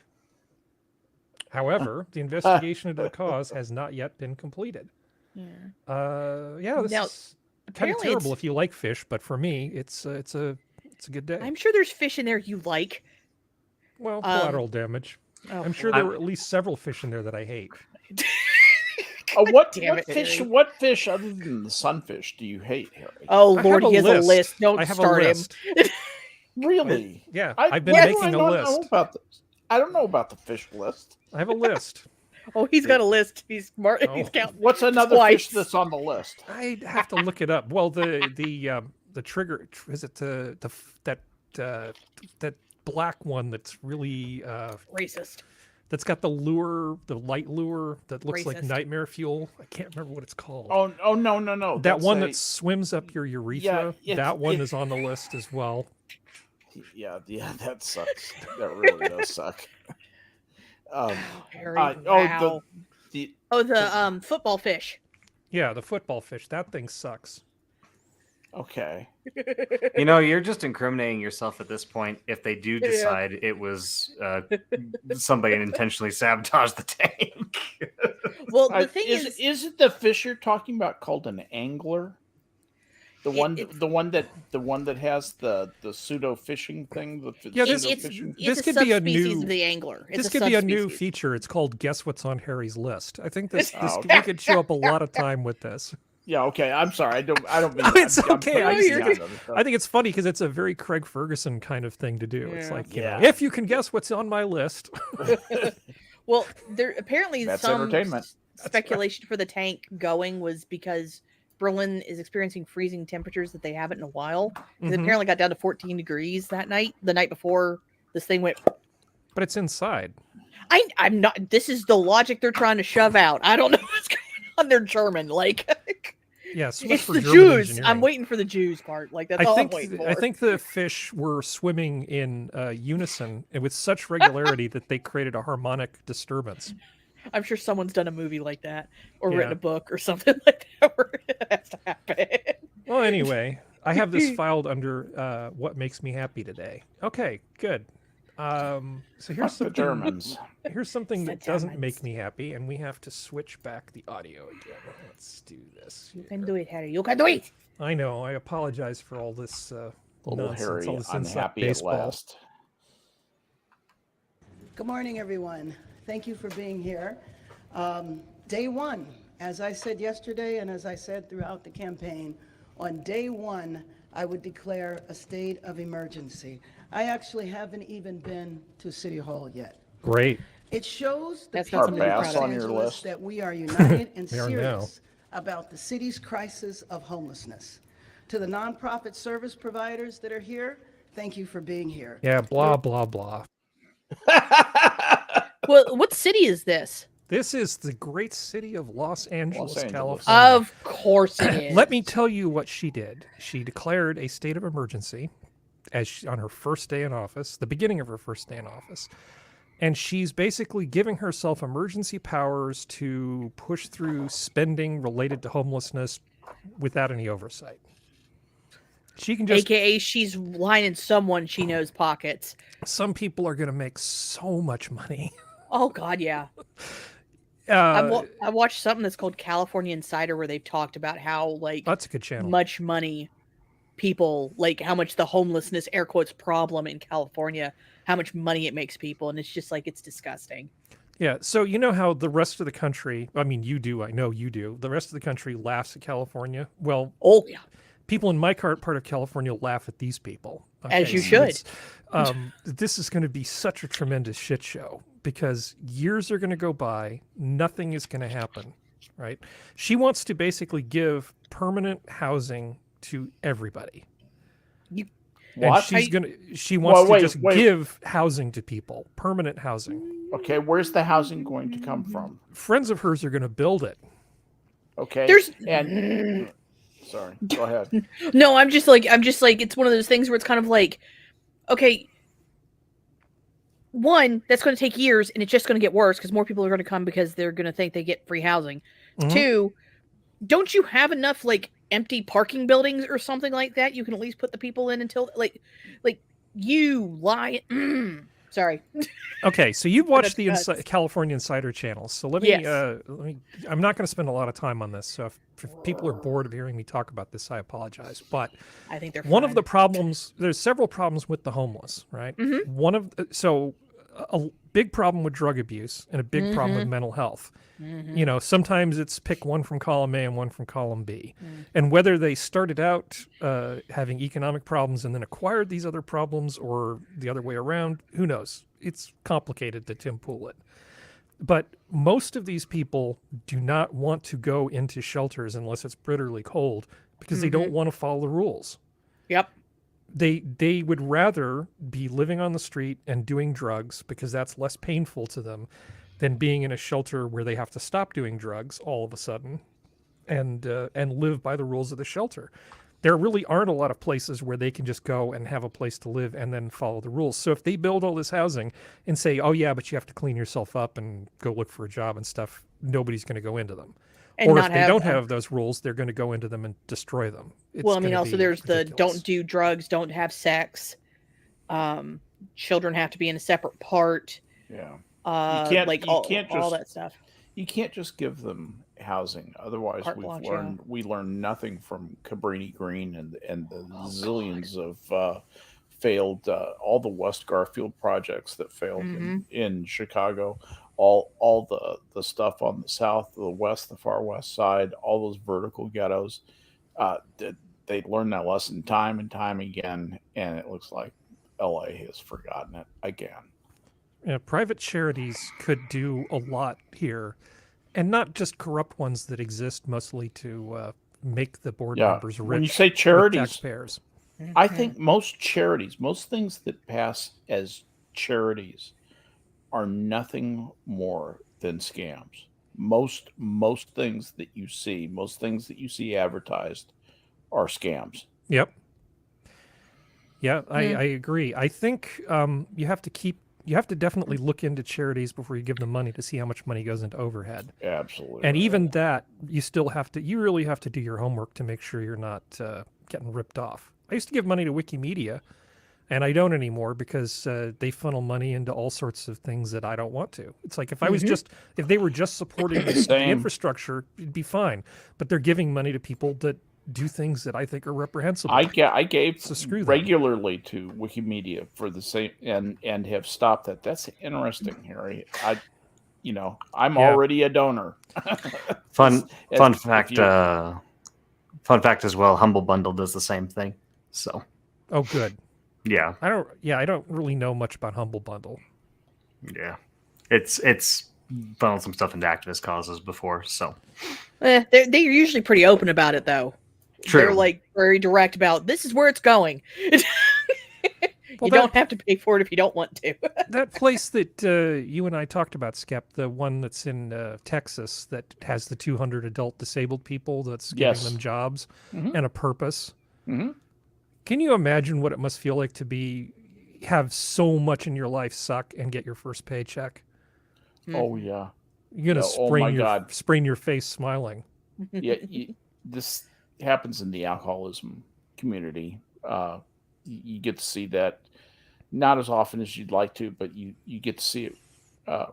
However, the investigation into the cause has not yet been completed. Yeah. This Now, is kind of apparently terrible it's- if you like fish, but for me, it's a good day. I'm sure there's fish in there you like. Well, collateral damage. Oh, I'm sure boy. there were at least several fish in there that I hate. What damn it, fish? Harry. What fish other than the sunfish do you hate, Harry? Oh I Lord, have he has a list. list. Don't I have start a him. list. Really? Yeah, I've been why do making I a not list. know about this? I don't know about the fish list. I have a list. Oh, he's got a list. He's smart. Oh. He's counting. What's another Twice. fish that's on the list? I have to look it up. Well, the trigger, is it that black one that's really Racist. that's got the light lure that looks like Racist. nightmare fuel. I can't remember what it's called. Oh no. that one a- that swims up your urethra. Yeah, that one is on the list as well. Yeah, that sucks. That really does suck. Harry, Oh, the football fish. Yeah, the football fish. That thing sucks. okay. You know, you're just incriminating yourself at this point if they do decide it was somebody intentionally sabotaged the tank. Well, the thing is, isn't the fish you're talking about called an angler? The one that has the pseudo fishing thing. Yeah, pseudo this- fishing. This it's could a be a subspecies new- of the angler. It's This could be a new subspecies. feature. It's called "Guess What's on Harry's List." I think this Oh, we could show up a lot of time with this. Yeah. Okay. I'm sorry. I don't. Mean It's I'm okay, I putting just- it on other stuff. I think it's funny because it's a very Craig Ferguson kind of thing to do. It's Yeah. like, Yeah. if you can guess what's on my list. Well, there apparently That's some entertainment. speculation for the tank going was because Berlin is experiencing freezing temperatures that they haven't in a while. 'Cause It Mhm. apparently got down to 14 degrees that night, the night before this thing went. But it's inside. I'm not. This is the logic they're trying to shove out. I don't know what's going on. They're German, like Yeah, switch it's for the German Jews. engineering. I'm waiting for the Jews part. Like that's all I'm waiting for. I think the fish were swimming in unison and with such regularity that they created a harmonic disturbance. I'm sure someone's done a movie like that or Yeah. written a book or something like that where it has to happen. Well, anyway, I have this filed under what makes me happy today. Okay, good. So here's Fuck the something. Germans. Here's something The that doesn't Germans. make me happy, and we have to switch back the audio again. Let's do this. You can do it, Harry. You can do it. I know. I apologize for all this Little nonsense, Harry, all this inside unhappy at baseball. last. Good morning, everyone. Thank you for being here. Day one, as I said yesterday and as I said throughout the campaign, on day one, I would declare a state of emergency. I actually haven't even been to City Hall yet. Great. It shows the That's people not of something to be Los proud of. On your Angeles list. that we are united and They are now. serious about the city's crisis of homelessness. To the nonprofit service providers that are here, thank you for being here. Yeah, blah, blah, blah. Well, what city is this? This is the great city of Los Angeles, Angeles. California. Of course it is. Let me tell you what she did. She declared a state of emergency. on her first day in office, the beginning of her first day in office. And she's basically giving herself emergency powers to push through spending related to homelessness without any oversight. She can just... AKA she's lining someone she knows pockets. Some people are going to make so much money. Oh, God, yeah. I watched something that's called California Insider where they've talked about how, like, that's a good channel. Much money people, like, how much the homelessness, air quotes, problem in California, how much money it makes people. And it's just like, it's disgusting. Yeah. So, you know how the rest of the country, I mean, you do, I know you do, the rest of the country laughs at California. Well, oh, yeah. People in my part of California laugh at these people. Okay? As you should. This is going to be such a tremendous shit show because years are going to go by. Nothing is going to happen, right? She wants to basically give permanent housing to everybody. What? She wants to just give housing to people, permanent housing. Okay, where's the housing going to come from? Friends of hers are going to build it. Okay. Sorry, go ahead. No, I'm just like, it's one of those things where it's kind of like, okay, one, that's going to take years and it's just going to get worse because more people are going to come because they're going to think they get free housing. Mm-hmm. Two, don't you have enough like empty parking buildings or something like that? You can at least put the people in until like you lie. Sorry. Okay, so you've watched the California Insider channel. So let me, I'm not going to spend a lot of time on this. So if people are bored of hearing me talk about this, I apologize. But I think they're one of the problems, there's several problems with the homeless, right? Mm-hmm. A big problem with drug abuse and a big problem with mental health. Mm-hmm. You know, sometimes it's pick one from column A and one from column B. Mm. And whether they started out having economic problems and then acquired these other problems or the other way around, who knows? It's complicated to Tim Pool it. But most of these people do not want to go into shelters unless it's bitterly cold because they don't want to follow the rules. Yep. They would rather be living on the street and doing drugs because that's less painful to them than being in a shelter where they have to stop doing drugs all of a sudden and live by the rules of the shelter. There really aren't a lot of places where they can just go and have a place to live and then follow the rules. So if they build all this housing and say, oh yeah, but you have to clean yourself up and go look for a job and stuff, nobody's going to go into them. And or if they don't have those rules, they're going to go into them and destroy them. Well, I mean, also there's ridiculous. The don't do drugs, don't have sex. Children have to be in a separate part. Yeah. All that stuff. You can't just give them housing. Otherwise, we learn nothing from Cabrini Green and the zillions of failed all the West Garfield projects that failed in Chicago. All the stuff on the south, the west, the far west side, all those vertical ghettos. They learned that lesson time and time again, and it looks like LA has forgotten it again. Yeah, private charities could do a lot here, and not just corrupt ones that exist mostly to make the board members rich. When you say charities, taxpayers, I think most charities, most things that pass as charities, are nothing more than scams. Most things that you see advertised are scams. Yep. Yeah, I agree. I think you have to definitely look into charities before you give them money to see how much money goes into overhead. Absolutely. And even that, you really have to do your homework to make sure you're not getting ripped off. I used to give money to Wikimedia, and I don't anymore because they funnel money into all sorts of things that I don't want to. It's like if they were just supporting the infrastructure, it'd be fine. But they're giving money to people that do things that I think are reprehensible. I gave regularly to Wikimedia for the same and have stopped that. That's interesting, Harry. I'm already a donor. Fun fact as well. Humble Bundle does the same thing. So. Oh, good. Yeah. I don't really know much about Humble Bundle. Yeah. It's funneled some stuff into activist causes before, so. They're usually pretty open about it, though. True. They're like very direct about this is where it's going. You don't have to pay for it if you don't want to. That place that you and I talked about, Skep, the one that's in Texas that has the 200 adult disabled people that's giving them jobs and a purpose. Mm-hmm. Can you imagine what it must feel like to have so much in your life suck and get your first paycheck? Oh yeah. You're gonna Oh my God. sprain your face smiling. Yeah, this happens in the alcoholism community. You get to see that not as often as you'd like to, but you get to see it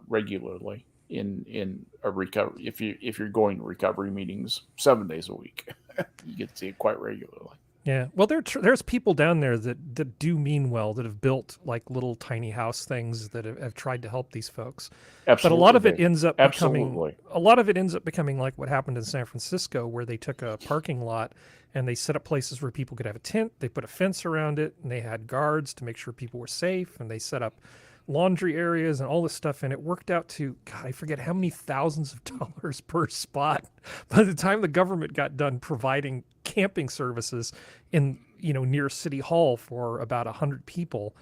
regularly in a recovery. If you're going to recovery meetings 7 days a week, you get to see it quite regularly. Yeah, well, there's people down there that do mean well, that have built like little tiny house things that have tried to help these folks. Absolutely. But a lot of it ends up Absolutely. becoming like what happened in San Francisco, where they took a parking lot and they set up places where people could have a tent. They put a fence around it, and they had guards to make sure people were safe, and they set up laundry areas and all this stuff, and it worked out to, God, I forget how many thousands of dollars per spot. By the time the government got done providing camping services in, near City Hall for about 100 people,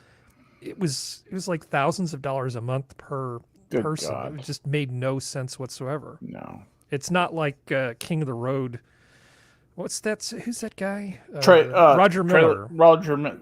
it was like thousands of dollars a month per Good person. God. It just made no sense whatsoever. No. It's not like King of the Road. Who's that guy? Roger Miller. Roger Miller.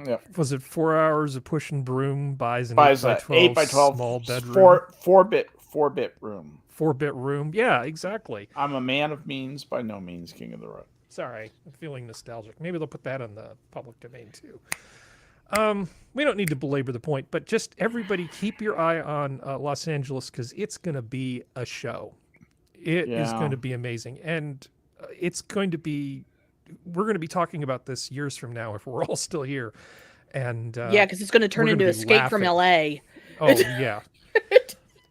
Yeah. Was it 4 hours of push and broom buys an Buys 8 by 12 small bedroom? 4-bit room. 4-bit room. Yeah, exactly. I'm a man of means, by no means king of the road. Sorry, I'm feeling nostalgic. Maybe they'll put that on the public domain too. We don't need to belabor the point, but just everybody keep your eye on Los Angeles, because it's going to be a show. It is going to be amazing, and we're going to be talking about this years from now if we're all still here. And yeah, because it's going to turn into Escape from LA. Oh yeah.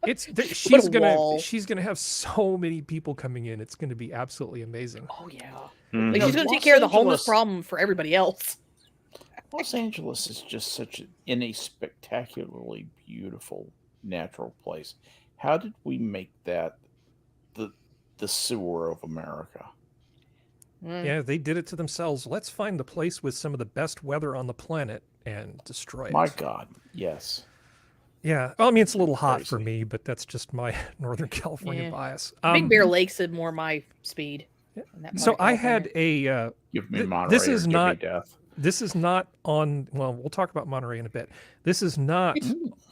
She's gonna have so many people coming in. It's gonna be absolutely amazing. Oh yeah. Mhm. Like, she's gonna take care of the homeless problem for everybody else. Los Angeles is just in a spectacularly beautiful natural place. How did we make that the sewer of America? Yeah, they did it to themselves. Let's find the place with some of the best weather on the planet and destroy it. My God, yes. Yeah, well, I mean, it's a little hot for me, but that's just my Northern California bias. Big Bear Lake's more my speed. So I had a. Give me Monterey. This is not. Give me death. This is not on. Well, we'll talk about Monterey in a bit. This is not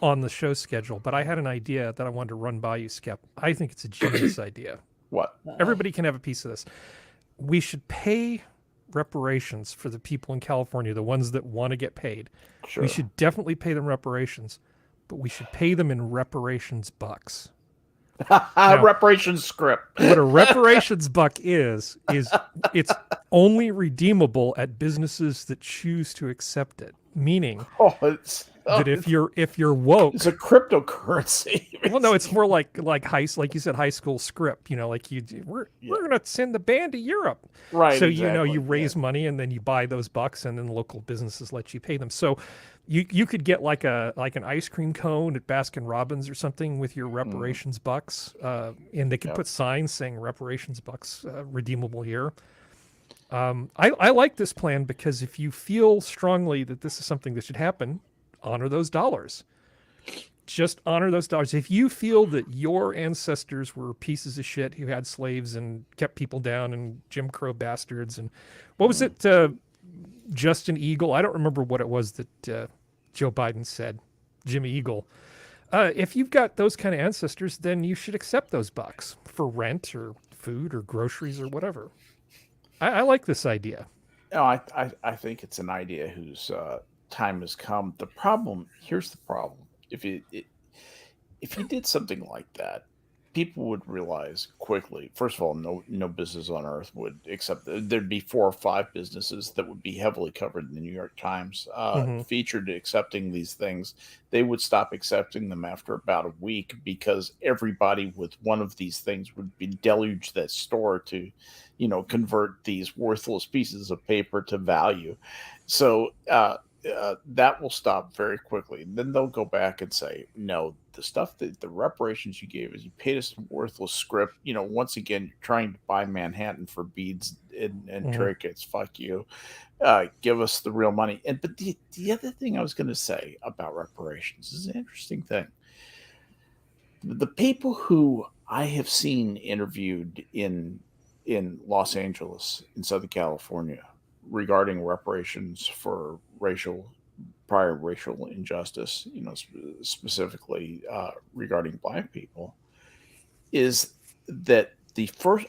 on the show schedule, but I had an idea that I wanted to run by you, Skep. I think it's a genius idea. What? Everybody can have a piece of this. We should pay reparations for the people in California, the ones that want to get paid. Sure. We should definitely pay them reparations, but we should pay them in reparations bucks. Now, reparations script. What a reparations buck is it's only redeemable at businesses that choose to accept it. Meaning that if you're woke, it's a cryptocurrency. Well, no, it's more like you said, high school script. We're gonna send the band to Europe, right? So exactly. you raise money and then you buy those bucks, and then local businesses let you pay them. So you could get like an ice cream cone at Baskin Robbins or something with your reparations bucks, and they could put signs saying reparations bucks redeemable here. I like this plan because if you feel strongly that this is something that should happen, honor those dollars. Just honor those dollars. If you feel that your ancestors were pieces of shit who had slaves and kept people down and Jim Crow bastards and what was it, Justin Eagle? I don't remember what it was that Joe Biden said, Jimmy Eagle. If you've got those kind of ancestors, then you should accept those bucks for rent or food or groceries or whatever. I like this idea. No, I think it's an idea whose time has come. Here's the problem. If you did something like that, people would realize quickly. First of all, no business on earth would accept. There'd be 4 or 5 businesses that would be heavily covered in the New York Times, featured accepting these things. They would stop accepting them after about a week because everybody with one of these things would be deluged that store to, convert these worthless pieces of paper to value. So that will stop very quickly. Then they'll go back and say, no, the reparations you gave us, you paid us some worthless script. Once again, you're trying to buy Manhattan for beads and trinkets. Fuck you. Give us the real money. But the other thing I was going to say about reparations is an interesting thing. The people who I have seen interviewed in in Los Angeles, in Southern California, regarding reparations for prior racial injustice, specifically regarding Black people, is that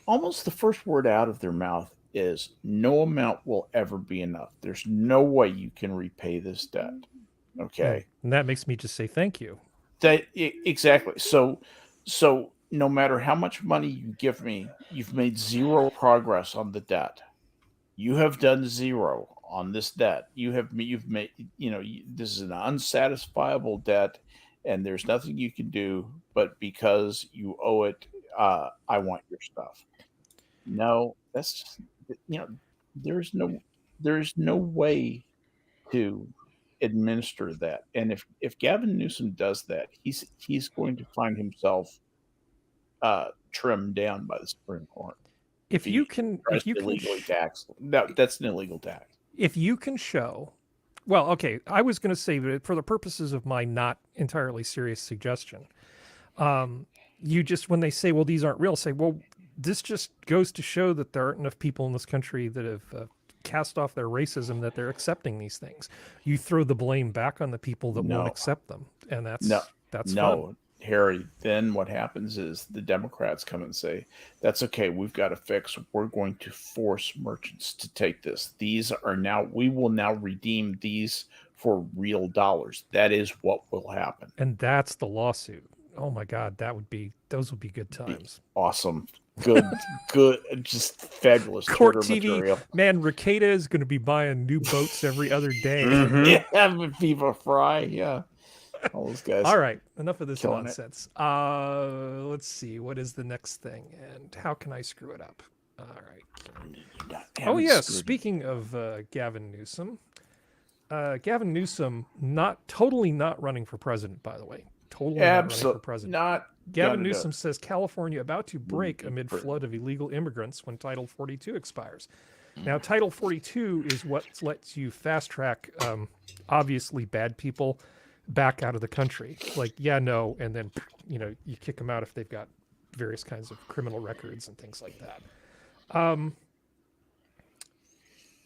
almost the first word out of their mouth is no amount will ever be enough. There's no way you can repay this debt. Okay. And that makes me just say thank you. Exactly. So no matter how much money you give me, you've made zero progress on the debt. You have done zero on this debt. You've made, this is an unsatisfiable debt, and there's nothing you can do, but because you owe it, I want your stuff. No, that's just, there's no way to administer that. And if Gavin Newsom does that, he's going to find himself trimmed down by the Supreme Court. If you can illegally tax, that's an illegal tax. If you can show, well, okay, I was going to say that for the purposes of my not entirely serious suggestion, you just, when they say, well, these aren't real, say, well, this just goes to show that there aren't enough people in this country that have cast off their racism, that they're accepting these things. You throw the blame back on the people that won't accept them, and that's fun. Harry, then what happens is the Democrats come and say, that's okay, we've got a fix. We're going to force merchants to take this. We will now redeem these for real dollars. That is what will happen. And that's the lawsuit. Oh my God, those would be good times. Awesome. Good, just fabulous. Court TV, material. Man, Ricada is going to be buying new boats every other day. Yeah, Viva Fry, yeah. All those guys. All right, enough of this Killing nonsense. Let's see, what is the next thing, and how can I screw it up? All right. Oh yes, speaking of Gavin Newsom, totally not running for president, by the way. Totally not running for president. Gavin Newsom says California about to break amid flood of illegal immigrants when Title 42 expires. Now, Title 42 is what lets you fast track obviously bad people back out of the country. Like, yeah, no, and then, you kick them out if they've got various kinds of criminal records and things like that.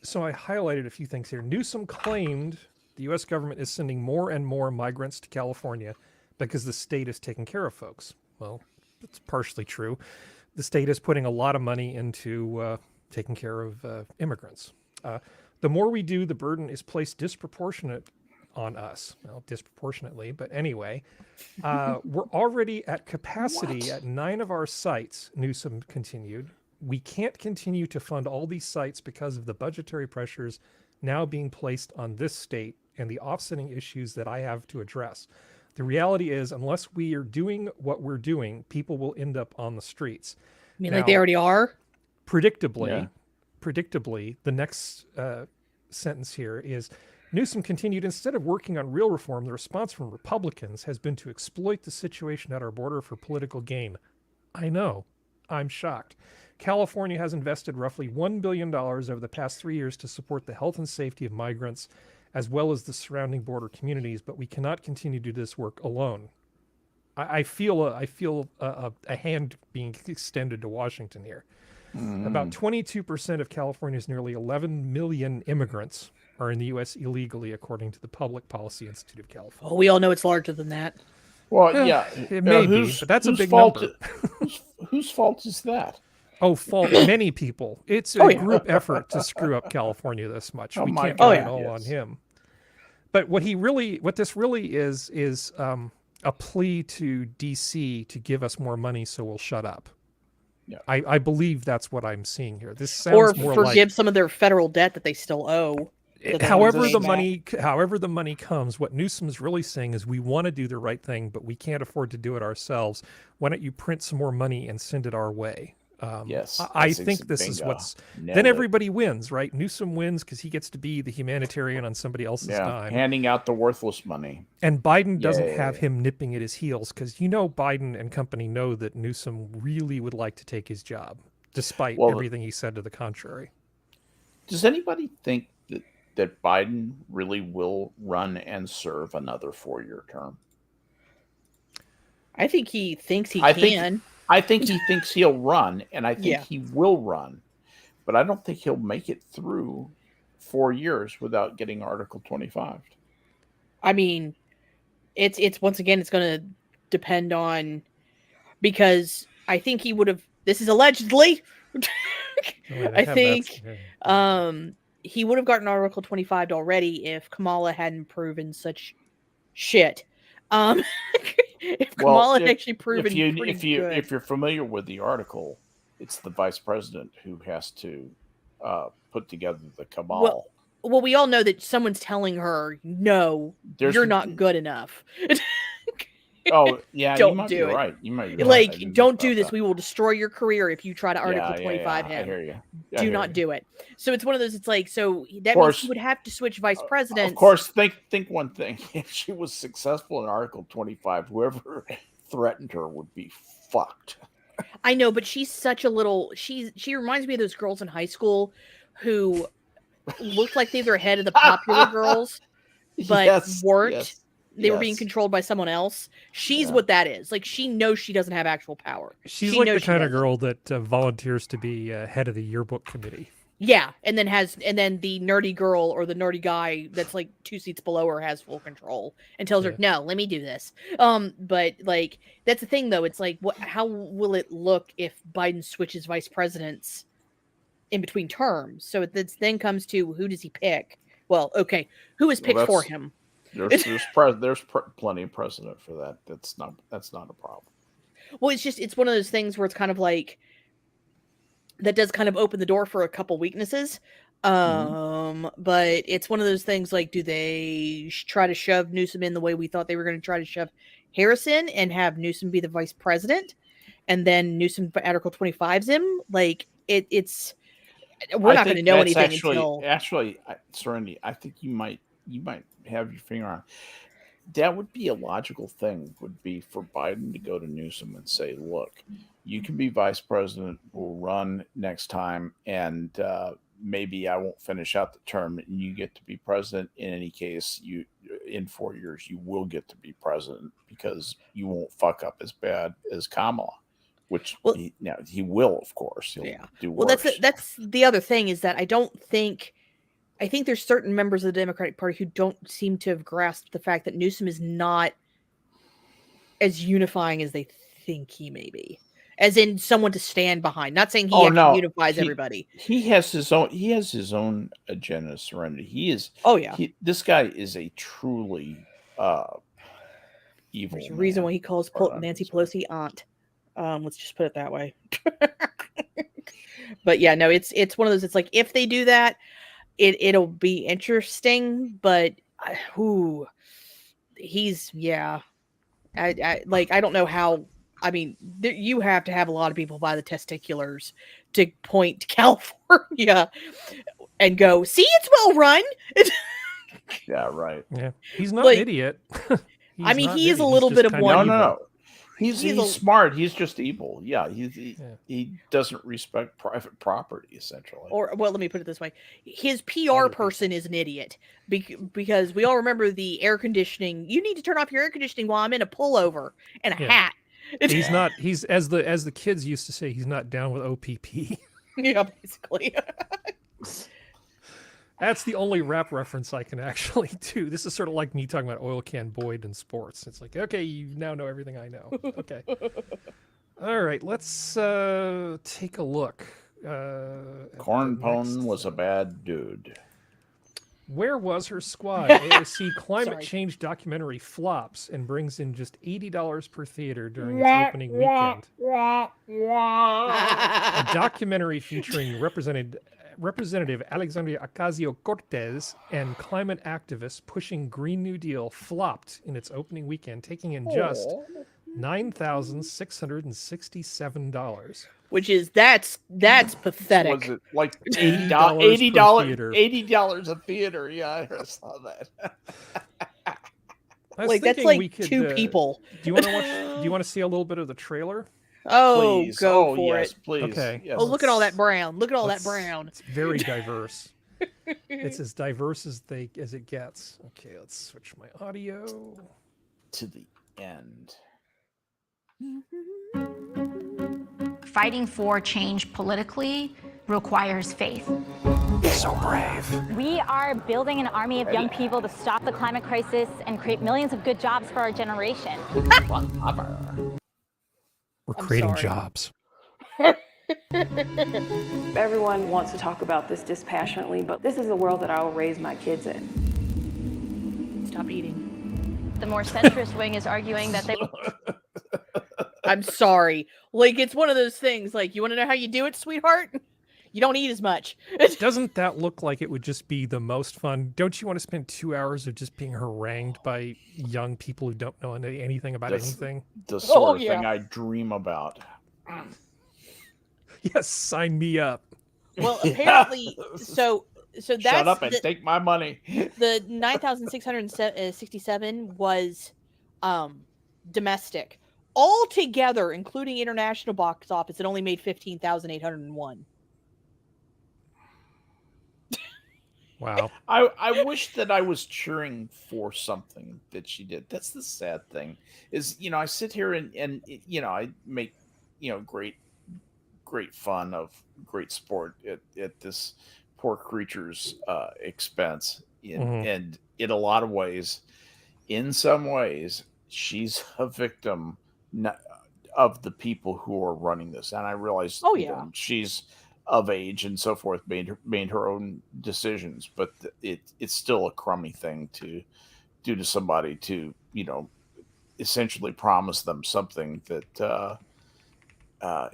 So I highlighted a few things here. Newsom claimed the U.S. government is sending more and more migrants to California because the state is taking care of folks. Well, that's partially true. The state is putting a lot of money into taking care of immigrants. The more we do, the burden is placed disproportionate on us. Well, disproportionately, but anyway. We're already at capacity at 9 of our sites, Newsom continued. We can't continue to fund all these sites because of the budgetary pressures now being placed on this state and the offsetting issues that I have to address. The reality is, unless we are doing what we're doing, people will end up on the streets. You mean like they already are? Predictably, the next sentence here is, Newsom continued, instead of working on real reform, the response from Republicans has been to exploit the situation at our border for political gain. I know. I'm shocked. California has invested roughly $1 billion over the past 3 years to support the health and safety of migrants, as well as the surrounding border communities, but we cannot continue to do this work alone. I feel a hand being extended to Washington here. About 22% of California's nearly 11 million immigrants are in the U.S. illegally, according to the Public Policy Institute of California. Oh, we all know it's larger than that. Well, yeah. It may be, but that's a big number. Whose fault is that? Oh, fault many people. It's a group effort to screw up California this much. We can't get it all on him. But what this really is a plea to DC to give us more money so we'll shut up. Yeah. I believe that's what I'm seeing here. This sounds more like forgive some of their federal debt that they still owe. However the money comes, what Newsom's really saying is we want to do the right thing, but we can't afford to do it ourselves. Why don't you print some more money and send it our way? Yes, I think this is what's... Then everybody wins, right? Newsom wins because he gets to be the humanitarian on somebody else's dime. Handing out the worthless money. And Biden doesn't have him nipping at his heels because Biden and company know that Newsom really would like to take his job, despite everything he said to the contrary. Does anybody think that Biden really will run and serve another 4-year term? I think he thinks he can. I think he thinks he'll run, and I think Yeah. he will run, but I don't think he'll make it through 4 years without getting Article 25. I mean, it's once again, it's going to depend on, because I think he would have. This is allegedly. I think he would have gotten Article 25 already if Kamala hadn't proven such shit. If Kamala had actually proven if you're familiar with the article, it's the vice president who has to put together the cabal. Well, we all know that someone's telling her, no, you're not good enough. Oh, yeah, Don't you might do be it. right. You might be Like, right. don't do this. We will destroy your career if you try to Article Yeah, 25 I him. hear you. Do not do it. So it's one of those, it's like, so that means he would have to switch vice presidents. Of course, think one thing. If she was successful in Article 25, whoever threatened her would be fucked. I know, but she's such a little, she reminds me of those girls in high school who looked like they were ahead of the popular girls, but weren't. Yes. They were being controlled by someone else. She's what that is. Like, she knows she doesn't have actual power. She's like the kind of girl that volunteers to be head of the yearbook committee. Yeah, and then the nerdy girl or the nerdy guy that's like 2 seats below her has full control and tells her, "No, let me do this." But like, that's the thing though. It's like, how will it look if Biden switches vice presidents in between terms? So it then comes to, who does he pick? Well, okay, who is picked for him? There's plenty of precedent for that. That's not a problem. Well, it's one of those things where it's kind of like, that does kind of open the door for a couple weaknesses. But it's one of those things like, do they try to shove Newsom in the way we thought they were going to try to shove Harrison and have Newsom be the vice president, and then Newsom Article 25's him? Like, it's we're not going to know anything until Serenity. I think you might have your finger on. That would be a logical thing, would be for Biden to go to Newsom and say, look, you can be vice president, we'll run next time, and maybe I won't finish out the term, and you get to be president. In any case, in 4 years, you will get to be president because you won't fuck up as bad as Kamala, which he will, of course. He'll do worse. Well, that's the other thing, is that I think there's certain members of the Democratic Party who don't seem to have grasped the fact that Newsom is not as unifying as they think he may be. As in someone to stand behind. Not saying he unifies everybody. He has his own agenda, Serenity. He is. Oh yeah. This guy is a truly evil. There's a reason why he calls Nancy Pelosi aunt. Let's just put it that way. But yeah, no, it's one of those. It's like, if they do that, it'll be interesting, but he's I don't know how. I mean, you have to have a lot of people by the testiculars to point to California and go, see, it's well run. Yeah, right. Yeah, he's not an idiot. He is a little bit of one. No. He's smart. He's just evil. Yeah, he doesn't respect private property, essentially. Or, well, let me put it this way: his PR person is an idiot, because we all remember the air conditioning. You need to turn off your air conditioning while I'm in a pullover and a hat. He's not. He's as the kids used to say. He's not down with OPP. Yeah, basically. That's the only rap reference I can actually do. This is sort of like me talking about Oil Can Boyd in sports. It's like, okay, you now know everything I know. Okay. All right, let's take a look. Cornpone was a bad dude. Where was her squad? AOC climate change documentary flops and brings in just $80 per theater during its opening weekend. A documentary featuring Representative Alexandria Ocasio-Cortez and climate activists pushing Green New Deal flopped in its opening weekend, taking in just $9,667. Which is that's pathetic. Was it like $80 a theater? Yeah, I saw that. Like, that's like two people. Do you want to watch? Do you want to see a little bit of the trailer? Oh, please. Go for it. Please. Okay. Yes. Oh, look at all that brown. Look at all that brown. It's very diverse. It's as diverse as it gets. Okay, let's switch my audio to the end. fighting for change politically requires faith. So brave. We are building an army of young people to stop the climate crisis and create millions of good jobs for our generation. We're creating sorry. jobs. Everyone wants to talk about this dispassionately, but this is the world that I will raise my kids in. Stop eating. The more centrist wing is arguing that they I'm sorry. Like, it's one of those things, like, you want to know how you do it, sweetheart? You don't eat as much. Doesn't that look like it would just be the most fun? Don't you want to spend 2 hours of just being harangued by young people who don't know anything about anything? The sort of thing I dream about. Yes, sign me up. Well, apparently, so that's Shut up and take my money. The 9,667 was domestic. Altogether, including international box office, it only made 15,801. Wow. I wish that I was cheering for something that she did. That's the sad thing. Is, I sit here and I make, great fun of great sport at this poor creature's expense. And in a lot of ways, in some ways, she's a victim of the people who are running this. And I realize she's of age and so forth, made her own decisions, but it's still a crummy thing to do to somebody, to essentially promise them something that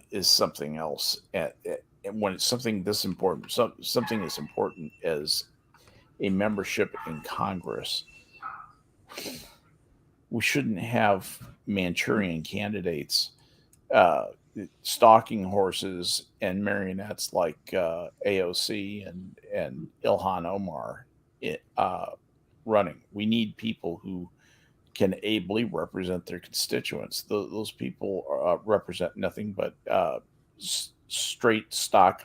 is something else. And when it's something this important, something as important as a membership in Congress, we shouldn't have Manchurian candidates stalking horses and marionettes like AOC and Ilhan Omar running. We need people who can ably represent their constituents. Those people represent nothing but straight stock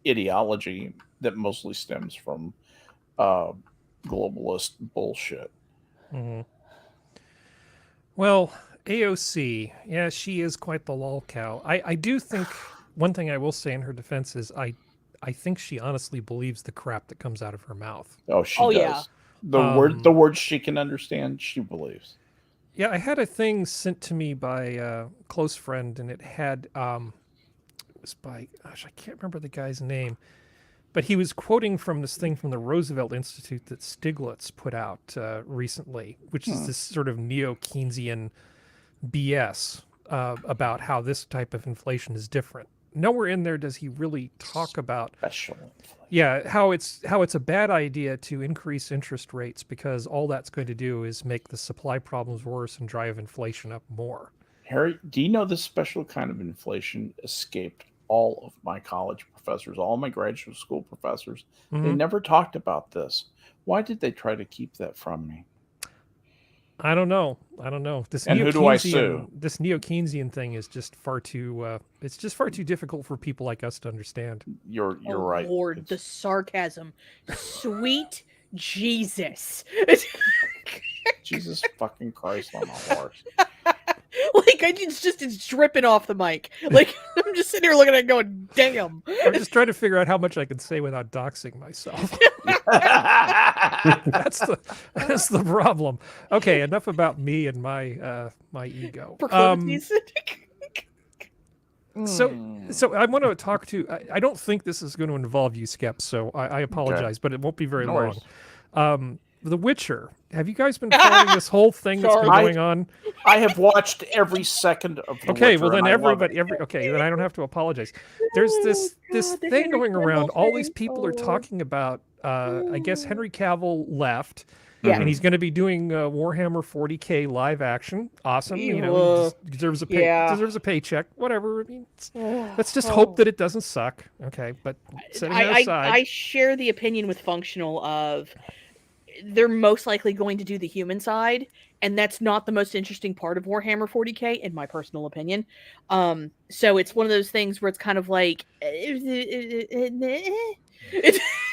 ideology that mostly stems from globalist bullshit. Mm-hmm. Well, AOC, yeah, she is quite the lol cow. I do think one thing I will say in her defense is I think she honestly believes the crap that comes out of her mouth. Oh, she does. Yeah. The words she can understand, she believes. Yeah, I had a thing sent to me by a close friend, and it had it was by, gosh, I can't remember the guy's name, but he was quoting from this thing from the Roosevelt Institute that Stiglitz put out recently, which is this sort of neo-Keynesian BS about how this type of inflation is different. Nowhere in there does he really talk about special. Yeah, how it's a bad idea to increase interest rates because all that's going to do is make the supply problems worse and drive inflation up more. Harry, do you know this special kind of inflation escaped all of my college professors, all my graduate school professors? Mm-hmm. They never talked about this. Why did they try to keep that from me? I don't know. This and who do I sue? This neo-Keynesian thing is just far too. It's just far too difficult for people like us to understand. You're right. Lord, the sarcasm, sweet Jesus! Jesus fucking Christ on a horse! Like it's dripping off the mic. Like I'm just sitting here looking at it, going, "Damn!" I'm just trying to figure out how much I can say without doxing myself. That's the problem. Okay, enough about me and my my ego. So I want to talk to. I don't think this is going to involve you, Skep. So I apologize, but it won't be very long. The Witcher. Have you guys been following this whole thing that's been going on? I have watched every second of the Okay, Witcher, well then then I don't have to apologize. There's this thing going around. All these people are talking about. I guess Henry Cavill left. Yeah. And he's going to be doing Warhammer 40K live action. Awesome. He deserves a paycheck. Whatever. I mean, let's just hope that it doesn't suck. Okay, but setting that aside, I share the opinion with Functional of they're most likely going to do the human side, and that's not the most interesting part of Warhammer 40K, in my personal opinion. So it's one of those things where it's kind of like,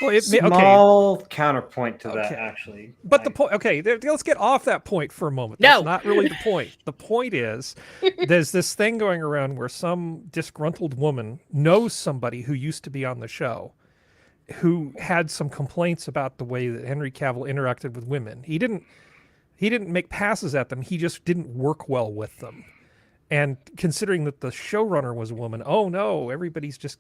Well, it may, okay. Small counterpoint to that, Okay. actually. But the point, okay, let's get off that point for a moment. That's not really the point. The point is, there's this thing going around where some disgruntled woman knows somebody who used to be on the show, who had some complaints about the way that Henry Cavill interacted with women. He didn't make passes at them. He just didn't work well with them. And considering that the showrunner was a woman, oh no, everybody's just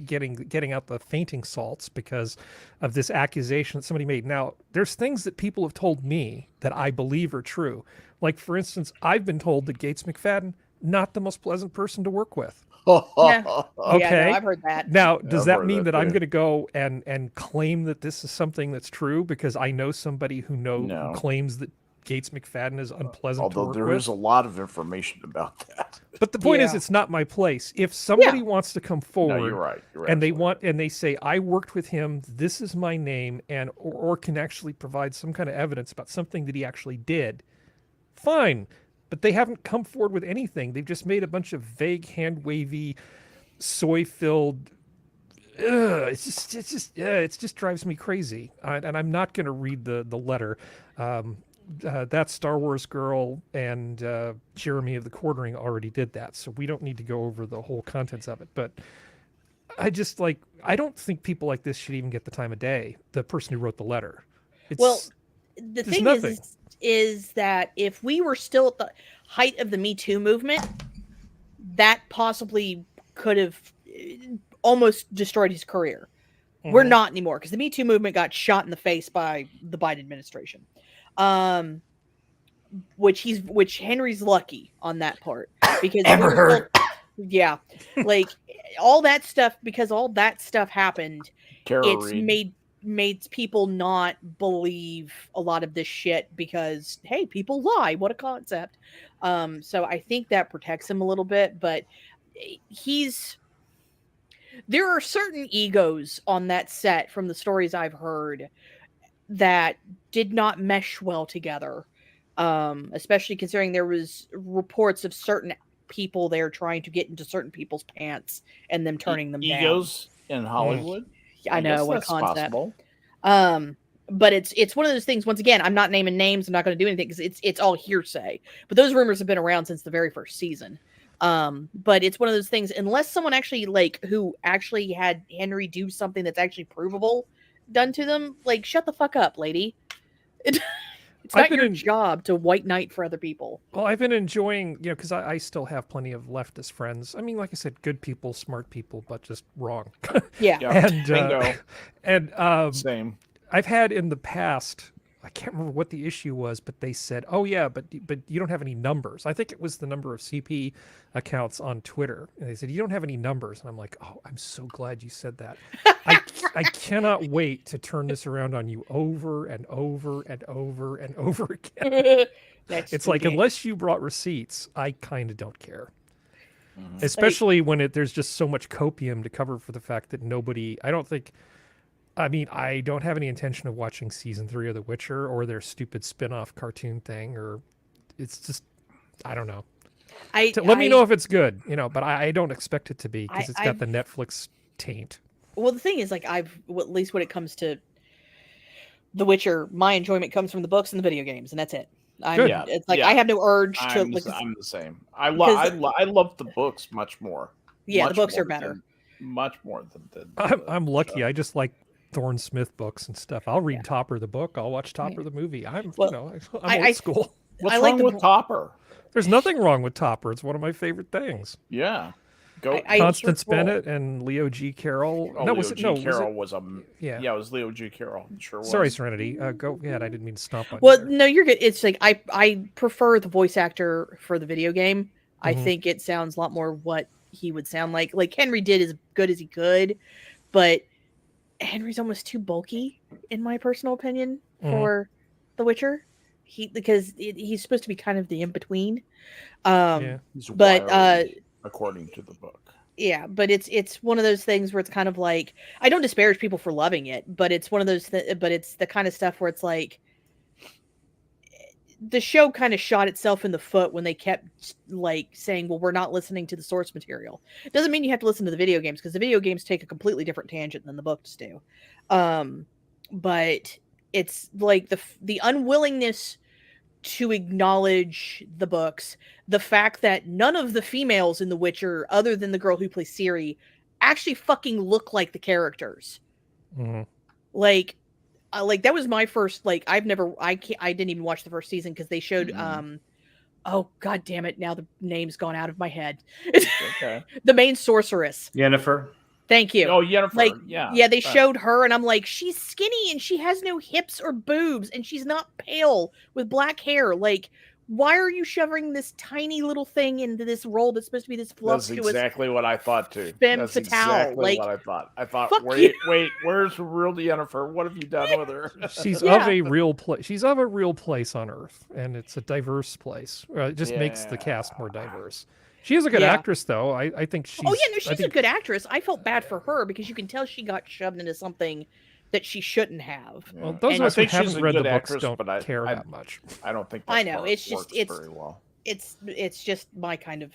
getting out the fainting salts because of this accusation that somebody made. Now, there's things that people have told me that I believe are true. Like, for instance, I've been told that Gates McFadden, not the most pleasant person to work with. Yeah. Okay. Yeah, no, I've heard that. Now, does I've that heard mean that that I'm too. going to go and claim that this is something that's true because I know somebody who claims that Gates McFadden is unpleasant to Although work there with? is a lot of information about that. But the point is, Yeah. it's not my place. If somebody wants to come forward, No, you're right. You're and they absolutely want and they say, "I worked with him. This is my name," and or can actually provide some kind of evidence about something that he actually did, fine. But they haven't come forward with anything. They've just made a bunch of vague, hand wavy, soy-filled. It just drives me crazy. And I'm not going to read the letter. That Star Wars girl and Jeremy of the Quartering already did that, so we don't need to go over the whole contents of it. But I don't think people like this should even get the time of day. The person who wrote the letter. Well, the thing nothing. is that if we were still at the height of the Me Too movement, that possibly could have almost destroyed his career. We're not anymore because the Me Too movement got shot in the face by the Biden administration. Which Henry's lucky on that part because yeah, like all that stuff, because all that stuff happened, it's made people not believe a lot of this shit because hey, people lie. What a concept. So I think that protects him a little bit, but there are certain egos on that set from the stories I've heard that did not mesh well together, especially considering there was reports of certain people there trying to get into certain people's pants and them turning them egos down. in Hollywood. I know, what a that's concept. possible. But it's one of those things. Once again, I'm not naming names. I'm not going to do anything because it's all hearsay. But those rumors have been around since the very first season. But it's one of those things. Unless someone actually who actually had Henry do something that's actually provable done to them, shut the fuck up, lady. It's not your job to white knight for other people. Well, I've been enjoying, because I still have plenty of leftist friends. I mean, like I said, good people, smart people, but just wrong. Yeah. And bingo. And Same. I've had in the past, I can't remember what the issue was, but they said, "Oh yeah, but you don't have any numbers." I think it was the number of CP accounts on Twitter, and they said you don't have any numbers, and I'm like, "Oh, I'm so glad you said that." I cannot wait to turn this around on you over and over and over and over again. It's like, unless you brought receipts, I kind of don't care. Especially when there's just so much copium to cover for the fact that I don't have any intention of watching season 3 of The Witcher or their stupid spin-off cartoon thing, or it's just, I don't know. Let me know if it's good, but I don't expect it to be because it's got the Netflix taint. Well, the thing is, at least when it comes to The Witcher, my enjoyment comes from the books and the video games, and that's it. I have no urge to. I'm the same. I love the books much more. Yeah, much the books more are better. Much more than I'm lucky. Show. I just like Thorne Smith books and stuff. I'll read Topper the book. I'll watch Topper the movie. I'm old school. What's wrong with Topper? There's nothing wrong with Topper. It's one of my favorite things. Yeah. Constance Bennett and Leo G. Carroll. Oh, Leo G. Carroll was it was Leo G. Carroll. It sure was. Sorry, Serenity. Go ahead. I didn't mean to stomp on you. Well, no, you're good. It's I prefer the voice actor for the video game. I think it sounds a lot more what he would sound like. Like Henry did as good as he could, but Henry's almost too bulky, in my personal opinion, for The Witcher. Because he's supposed to be kind of the in between. He's wiry, according to the book. Yeah, but it's one of those things where it's kind of like, I don't disparage people for loving it, but it's one of those but it's the kind of stuff where it's like the show kind of shot itself in the foot when they kept like saying, well, we're not listening to the source material. It doesn't mean you have to listen to the video games, because the video games take a completely different tangent than the books do. But it's like the unwillingness to acknowledge the books, the fact that none of the females in The Witcher, other than the girl who plays Ciri, actually fucking look like the characters. Mm-hmm. Like that was my first, like, I didn't even watch the first season because they showed oh god damn it, now the name's gone out of my head. Okay. The main sorceress. Yennefer. Thank you. Oh, Yennefer. Like, yeah. They showed her, and I'm like, she's skinny and she has no hips or boobs, and she's not pale with black hair. Like, why are you shoving this tiny little thing into this role that's supposed to be this That's voluptuous? exactly what I thought too. Femme That's fatale. exactly Like, what I thought. I thought, fuck wait, you. where's the real Yennefer? What have you done with her? She's of a real place. She's of a real place on Earth, and it's a diverse place. It just makes the cast more diverse. She is a good actress, though. I think she's. Oh yeah, no, she's a good actress. I felt bad for her because you can tell she got shoved into something that she shouldn't have. Well, those of us who haven't read the books actress, don't care that much. I don't think. I know, it's just very well. It's just my kind of.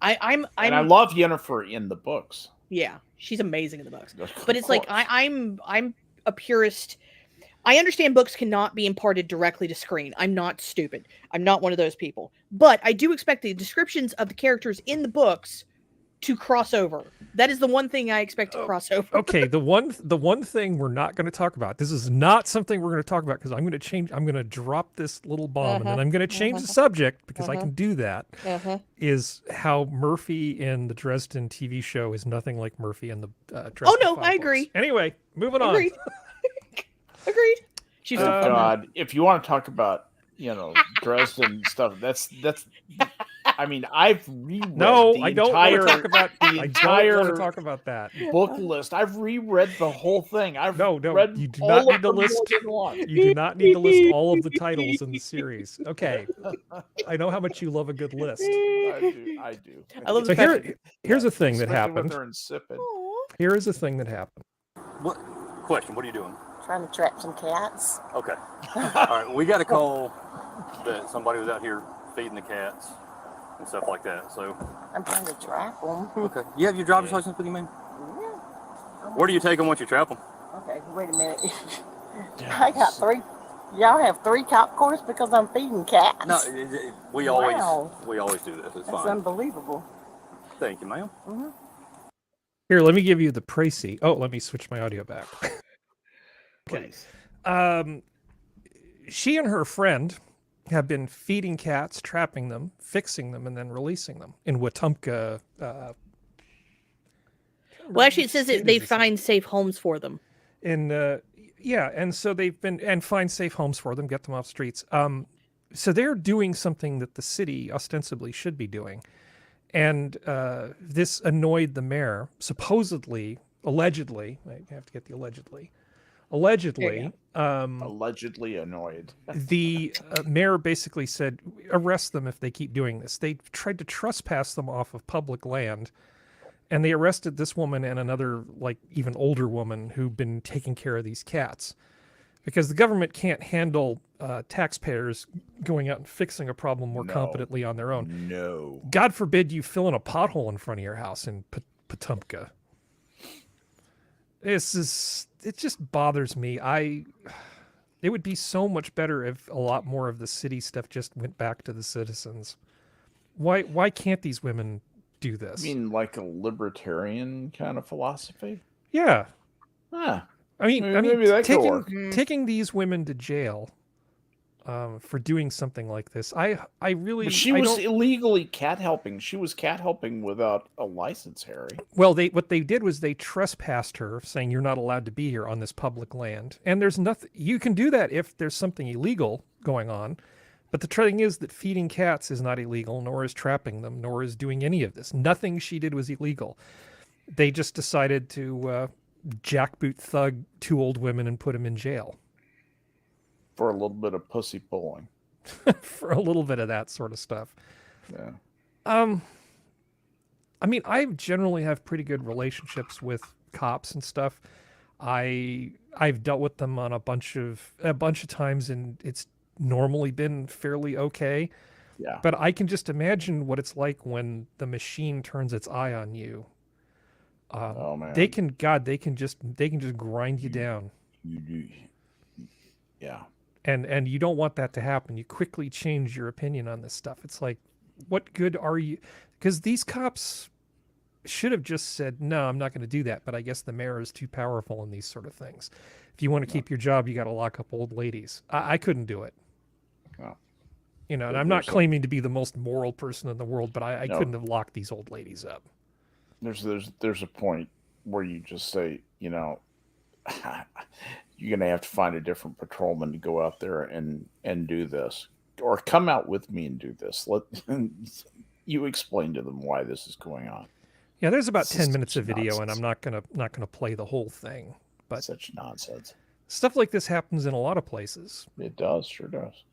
And I love Yennefer in the books. Yeah, she's amazing in the books. But it's like I'm a purist. I understand books cannot be imparted directly to screen. I'm not stupid. I'm not one of those people. But I do expect the descriptions of the characters in the books to cross over. That is the one thing I expect to cross over. Okay, the one thing we're not going to talk about. This is not something we're going to talk about because I'm going to drop this little bomb and then I'm going to change the subject because I can do that. Is how Murphy in the Dresden TV show is nothing like Murphy in the Dresden. Oh no, Files I books. agree. Anyway, moving on. Agreed. She's God, if you want to talk about, Dresden stuff, that's I mean, I've reread I don't want to talk about the entire talk about that book list. I've reread the whole thing. Read you do not need to list. You do not need to list all of the titles in the series. Okay, I know how much you love a good list. I do. I love so here's a thing that happened. Insipid. Here is a thing that happened. What question? What are you doing? Trying to trap some cats. Okay. All right. We got a call that somebody was out here feeding the cats and stuff like that. So I'm trying to trap them. Okay. You have your driver's license with you, man? Yeah. Where do you take them once you trap them? Okay. Wait a minute. I got 3. Y'all have 3 cop cars because I'm feeding cats. No, we always do this. It's That's fine. unbelievable. Thank you, ma'am. Here, let me give you the précis. Oh, let me switch my audio back. Okay. She and her friend have been feeding cats, trapping them, fixing them, and then releasing them in Wetumpka. Well, actually, it says that they find safe homes for them. And so they've been and find safe homes for them, get them off streets. So they're doing something that the city ostensibly should be doing, and this annoyed the mayor. Supposedly, allegedly, I have to get the allegedly. Allegedly annoyed. The mayor basically said, arrest them if they keep doing this. They tried to trespass them off of public land, and they arrested this woman and another, like, even older woman who've been taking care of these cats. Because the government can't handle taxpayers going out and fixing a problem more competently on their own. No. God forbid you fill in a pothole in front of your house in Wetumpka. It just bothers me. It would be so much better if a lot more of the city stuff just went back to the citizens. Why can't these women do this? You mean like a libertarian kind of philosophy? Yeah. I mean, maybe that could work. taking these women to jail for doing something like this. I really. But she was illegally cat helping. She was cat helping without a license, Harry. Well, what they did was they trespassed her, saying you're not allowed to be here on this public land. And there's nothing you can do that if there's something illegal going on. But the thing is that feeding cats is not illegal, nor is trapping them, nor is doing any of this. Nothing she did was illegal. They just decided to jackboot thug 2 old women and put them in jail. For a little bit of pussy pulling. For a little bit of that sort of stuff. Yeah. I mean, I generally have pretty good relationships with cops and stuff. I've dealt with them on a bunch of times, and normally been fairly okay. Yeah. But I can just imagine what it's like when the machine turns its eye on you. Oh man. They can just grind you down. Yeah. And you don't want that to happen. You quickly change your opinion on this stuff. It's like, what good are you? Because these cops should have just said, no, I'm not going to do that. But I guess the mayor is too powerful in these sort of things. If you want to keep your job, you got to lock up old ladies. I couldn't do it. No. You know, and I'm not claiming to be the most moral person in the world, but I No. couldn't have locked these old ladies up. There's a point where you just say, you know, you're gonna have to find a different patrolman to go out there and do this, or come out with me and do this. Let you explain to them why this is going on. Yeah, there's about This 10 is minutes of such video, and nonsense. I'm not gonna play the whole thing. But Such nonsense. Stuff like this happens in a lot of places. It does, sure does.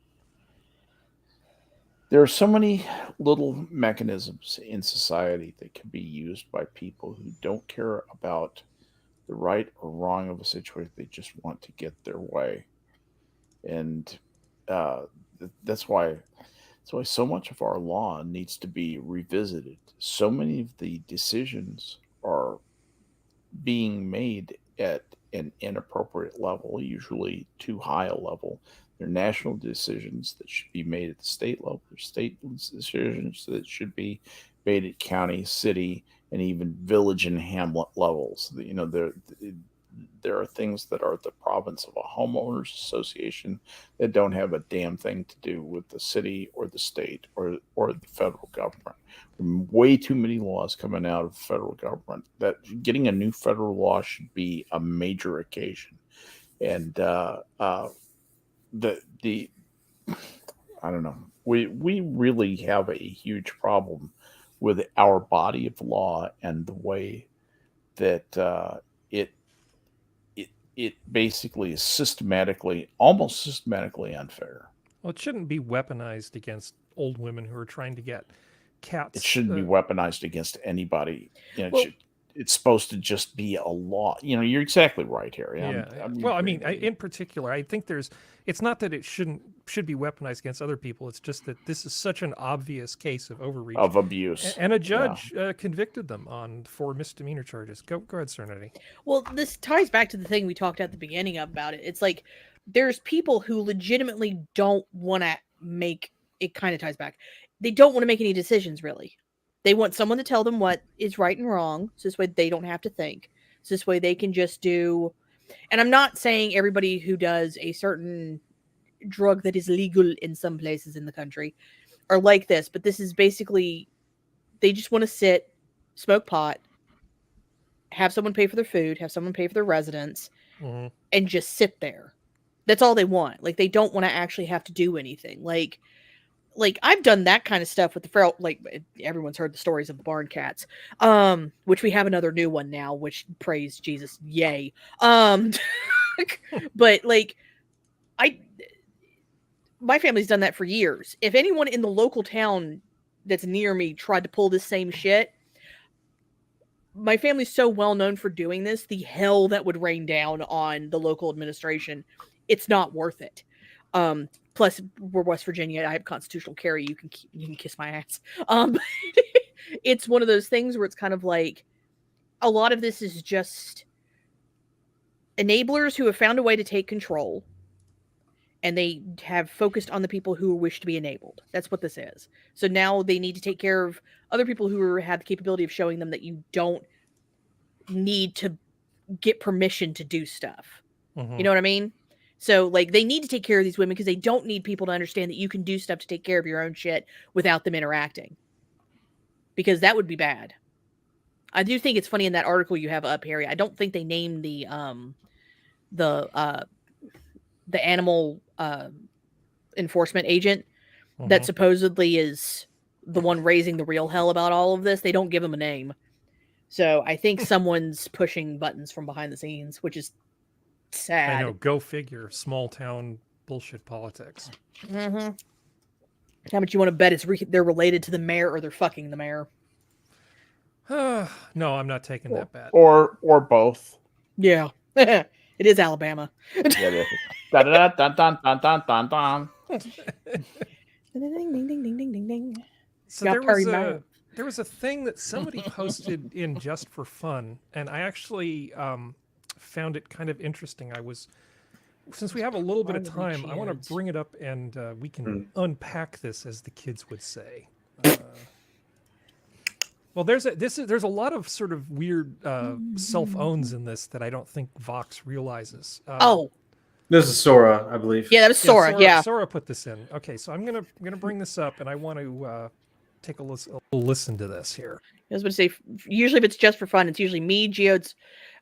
There are so many little mechanisms in society that can be used by people who don't care about the right or wrong of a situation. They just want to get their way. And that's why so much of our law needs to be revisited. So many of the decisions are being made at an inappropriate level, usually too high a level. They're national decisions that should be made at the state level. They're state decisions that should be made at county, city, and even village and hamlet levels. You know, there are things that are the province of a homeowners association that don't have a damn thing to do with the city or the state or the federal government. Way too many laws coming out of the federal government. That getting a new federal law should be a major occasion. And I don't know. We really have a huge problem with our body of law and the way that it basically is almost systematically unfair. Well, it shouldn't be weaponized against old women who are trying to get cats. It shouldn't be weaponized against anybody. You know, it's supposed to just be a law. You know, you're exactly right here. In particular, I think it's not that it should be weaponized against other people. It's just that this is such an obvious case of overreach. Of abuse. And a judge convicted them for misdemeanor charges. Go ahead, Serenity. Well, this ties back to the thing we talked at the beginning about it. It's like there's people who legitimately don't want to make it. Kind of ties back. They don't want to make any decisions, really. They want someone to tell them what is right and wrong. So this way they don't have to think. So this way they can just do. And I'm not saying everybody who does a certain drug that is legal in some places in the country are like this, but this is basically they just want to sit, smoke pot, have someone pay for their food, have someone pay for their residence, and just sit there. That's all they want. Like, they don't want to actually have to do anything. Like I've done that kind of stuff with the feral, like everyone's heard the stories of the barn cats, which we have another new one now, which praise Jesus. Yay. But like my family's done that for years. If anyone in the local town that's near me tried to pull this same shit, my family's so well known for doing this, the hell that would rain down on the local administration, it's not worth it. Plus, we're West Virginia. I have constitutional carry. You can kiss my ass. It's one of those things where it's kind of like a lot of this is just enablers who have found a way to take control, and they have focused on the people who wish to be enabled. That's what this is. So now they need to take care of other people who have the capability of showing them that you don't need to get permission to do stuff. You know what I mean? So, like, they need to take care of these women because they don't need people to understand that you can do stuff to take care of your own shit without them interacting. Because that would be bad. I do think it's funny in that article you have up, Harry. I don't think they named the animal enforcement agent that supposedly is the one raising the real hell about all of this. They don't give him a name. So I think someone's pushing buttons from behind the scenes, which is sad. I know. Go figure. Small town bullshit politics. How much you want to bet they're related to the mayor or they're fucking the mayor? No, I'm not taking that bet. Or both. Yeah. It is Alabama. Dun, dun, dun, dun, dun, dun, dun. Ding, ding, ding, ding, ding, ding, ding. So there was a thing that somebody posted in Just for Fun, and I actually found it kind of interesting. Since we have a little bit of time, I want to bring it up and we can unpack this, as the kids would say. Well, there's a lot of sort of weird self-owns in this that I don't think Vox realizes. This is Sora, I believe. Yeah, that was Sora. Sora put this in. Okay, so I'm gonna bring this up, and I want to take a listen to this here. I was going to say, usually if it's Just for Fun, it's usually me, Geodes,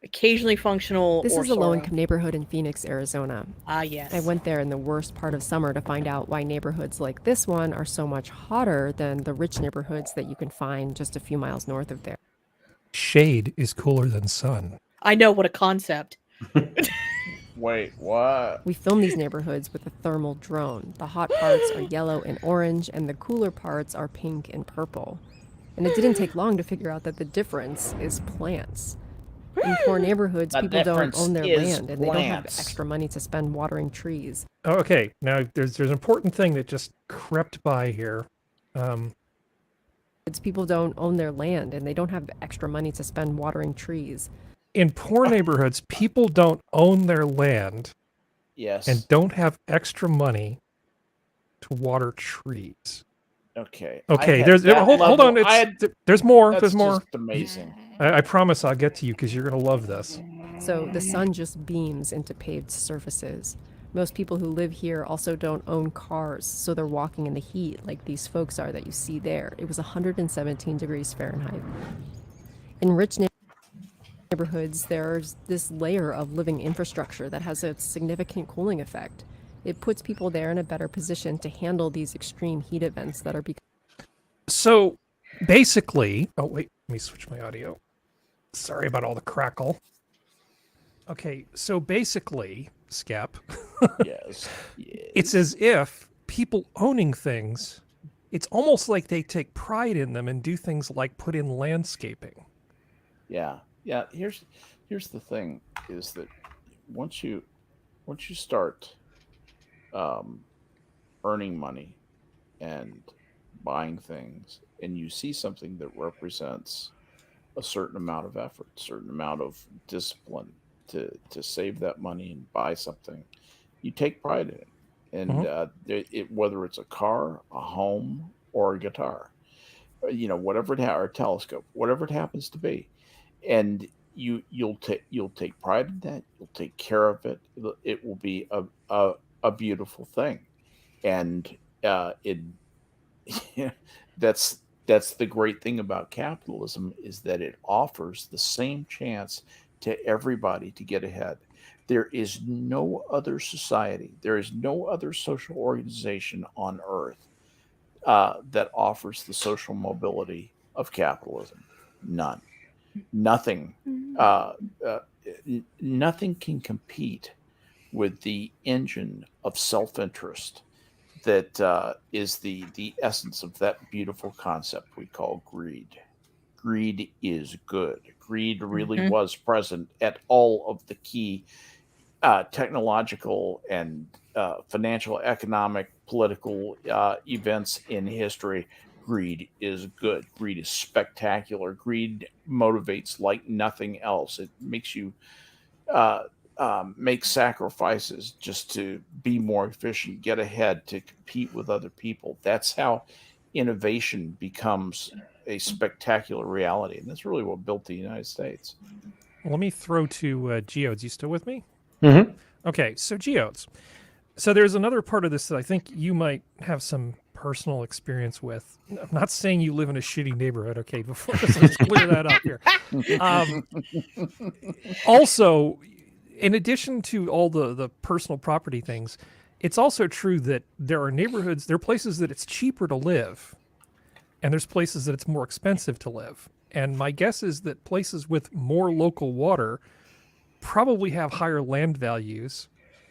occasionally Functional. This or is a Sora. low-income neighborhood in Phoenix, Arizona. Ah, yes. I went there in the worst part of summer to find out why neighborhoods like this one are so much hotter than the rich neighborhoods that you can find just a few miles north of there. Shade is cooler than sun. I know, what a concept. Wait, what? We filmed these neighborhoods with a thermal drone. The hot parts are yellow and orange, and the cooler parts are pink and purple. And it didn't take long to figure out that the difference is plants. In poor neighborhoods, people don't own their land, and they don't have extra money to spend watering trees. Okay, now there's an important thing that just crept by here. People don't own their land, and they don't have extra money to spend watering trees. In poor neighborhoods, people don't own their land. Yes. And don't have extra money to water trees. Okay. Okay. Hold on. There's more. That's There's more. Just amazing. I promise I'll get to you because you're gonna love this. So the sun just beams into paved surfaces. Most people who live here also don't own cars, so they're walking in the heat like these folks are that you see there. It was 117 degrees Fahrenheit. In rich neighborhoods, there's this layer of living infrastructure that has a significant cooling effect. It puts people there in a better position to handle these extreme heat events that are So basically, oh wait, let me switch my audio. Sorry about all the crackle. Okay, so basically, Skep, yes. It's as if people owning things, it's almost like they take pride in them and do things like put in landscaping. Yeah. Here's the thing: is that once you start earning money and buying things, and you see something that represents a certain amount of effort, certain amount of discipline to save that money and buy something, you take pride in it. And whether it's a car, a home, or a guitar, whatever or a telescope, whatever it happens to be, and you'll take pride in that. You'll take care of it. It will be a beautiful thing, and that's the great thing about capitalism, is that it offers the same chance to everybody to get ahead. There is no other society, there is no other social organization on earth that offers the social mobility of capitalism. None. Nothing. Nothing can compete with the engine of self-interest that is the essence of that beautiful concept we call greed. Greed is good. Greed really was present at all of the key technological and financial, economic, political events in history. Greed is good. Greed is spectacular. Greed motivates like nothing else. It makes you make sacrifices just to be more efficient, get ahead, to compete with other people. That's how innovation becomes a spectacular reality, and that's really what built the United States. Let me throw to Geodes. You still with me? Mm-hmm. Okay, so Geodes. So there's another part of this that I think you might have some personal experience with. I'm not saying you live in a shitty neighborhood, okay? Before let's clear that up here. Also, in addition to all the personal property things, it's also true that there are neighborhoods, there are places that it's cheaper to live, and there's places that it's more expensive to live. And my guess is that places with more local water probably have higher land values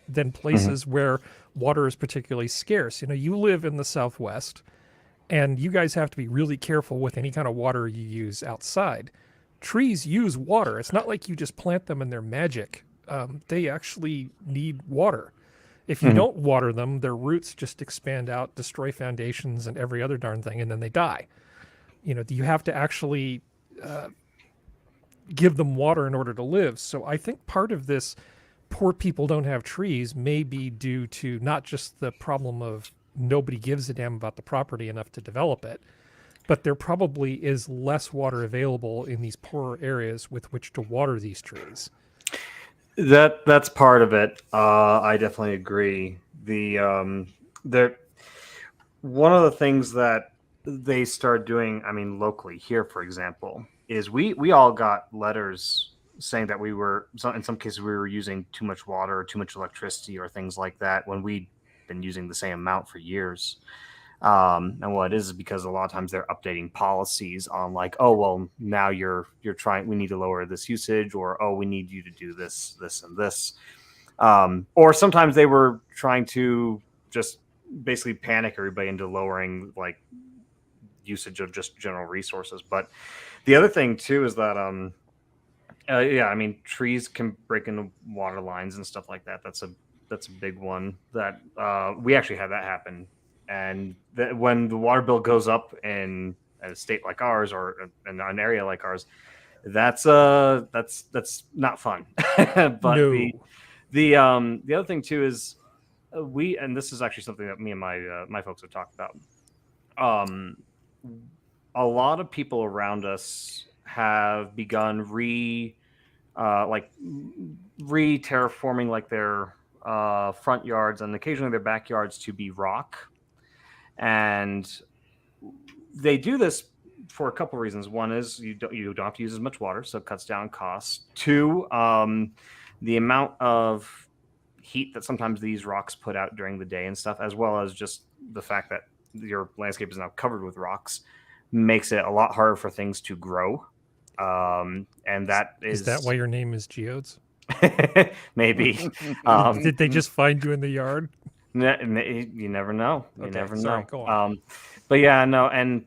than places where water is particularly scarce. You live in the Southwest, and you guys have to be really careful with any kind of water you use outside. Trees use water. It's not like you just plant them and they're magic. They actually need water. If you don't water them, their roots just expand out, destroy foundations and every other darn thing, and then they die. You have to actually give them water in order to live. So I think part of this poor people don't have trees may be due to not just the problem of nobody gives a damn about the property enough to develop it, but there probably is less water available in these poorer areas with which to water these trees. That's part of it. I definitely agree. One of the things that they start doing, I mean, locally here, for example, is we all got letters saying that in some cases we were using too much water or too much electricity or things like that when we'd been using the same amount for years. And what it is because a lot of times they're updating policies on like, oh, well, now you're trying, we need to lower this usage, or, oh, we need you to do this, and this. Or sometimes they were trying to just basically panic everybody into lowering like usage of just general resources. But the other thing too is that, I mean, trees can break into water lines and stuff like that. That's a big one that we actually had that happen. And when the water bill goes up in a state like ours or in an area like ours, that's not fun. But no. The other thing too is and this is actually something that me and my folks have talked about. A lot of people around us have begun re-terraforming like their front yards and occasionally their backyards to be rock. And they do this for a couple of reasons. One is you don't have to use as much water, so it cuts down costs. Two, the amount of heat that sometimes these rocks put out during the day and stuff, as well as just the fact that your landscape is now covered with rocks, makes it a lot harder for things to grow. And that is that why your name is Geodes? Maybe. Did they just find you in the yard? You never know. You never know. Sorry, go on. But yeah, no, and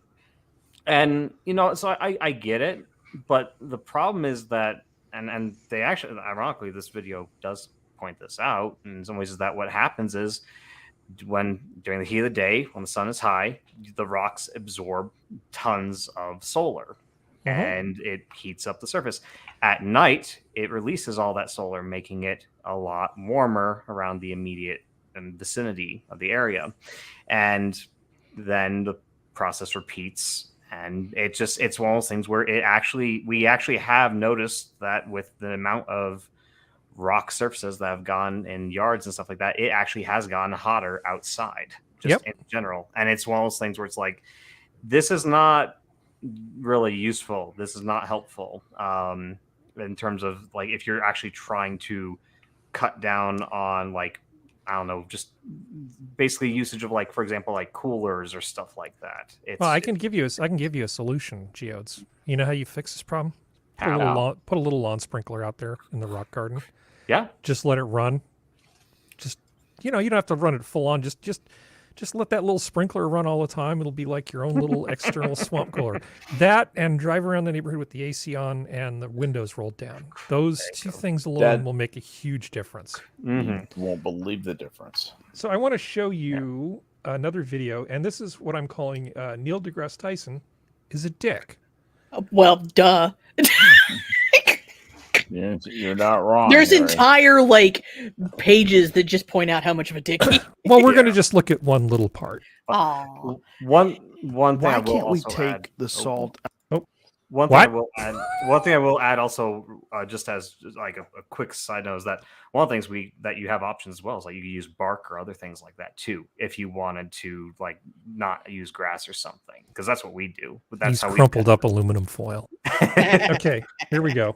so I get it, but the problem is that, and they actually, ironically, this video does point this out. In some ways, is that what happens is when during the heat of the day, when the sun is high, the rocks absorb tons of solar, and it heats up the surface. At night, it releases all that solar, making it a lot warmer around the immediate vicinity of the area, and then the process repeats, and it's one of those things where we actually have noticed that with the amount of rock surfaces that have gone in yards and stuff like that, it actually has gotten hotter outside just in general. And it's one of those things where it's like, this is not really useful, this is not helpful in terms of like if you're actually trying to cut down on like, I don't know, just basically usage of like, for example, like coolers or stuff like that. I can give you a solution, Geodes. You know how you fix this problem? Put a little lawn sprinkler out there in the rock garden. Yeah. Just let it run. Just you don't have to run it full on. Just let that little sprinkler run all the time. It'll be like your own little external swamp cooler. That and drive around the neighborhood with the AC on and the windows rolled down. Those two things alone will make a huge difference. You won't believe the difference. So I want to show you another video, and this is what I'm calling Neil deGrasse Tyson is a dick. Well, duh. You're not wrong. There's entire like pages that just point out how much of a dick he is. Well, we're going to just look at one little part. Aw. One thing Why I will can't we also take add, the salt? One thing I will add also, just as like a quick side note, is that one of the things that you have options as well is like you can use bark or other things like that too, if you wanted to like not use grass or something, because that's what we do. That's Use how crumpled up aluminum foil. Okay, here we go.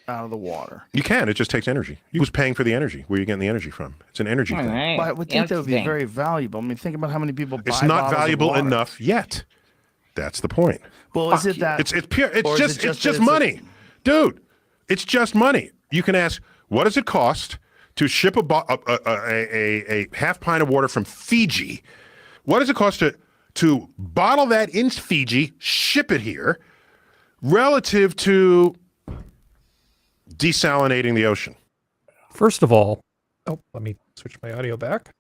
Out of the water. You can. It just takes energy. Who's paying for the energy? Where are you getting the energy from? It's an energy thing. But I would think that would be very valuable. I mean, think about how many people buy It's not bottles of valuable water. enough yet. That's the point. Well, is it that it's pure? or It's is it just money, dude. It's just money. You can ask, what does it cost to ship a half pint of water from Fiji? What does it cost to bottle that in Fiji, ship it here, relative to desalinating the ocean? First of all, let me Switch my audio back.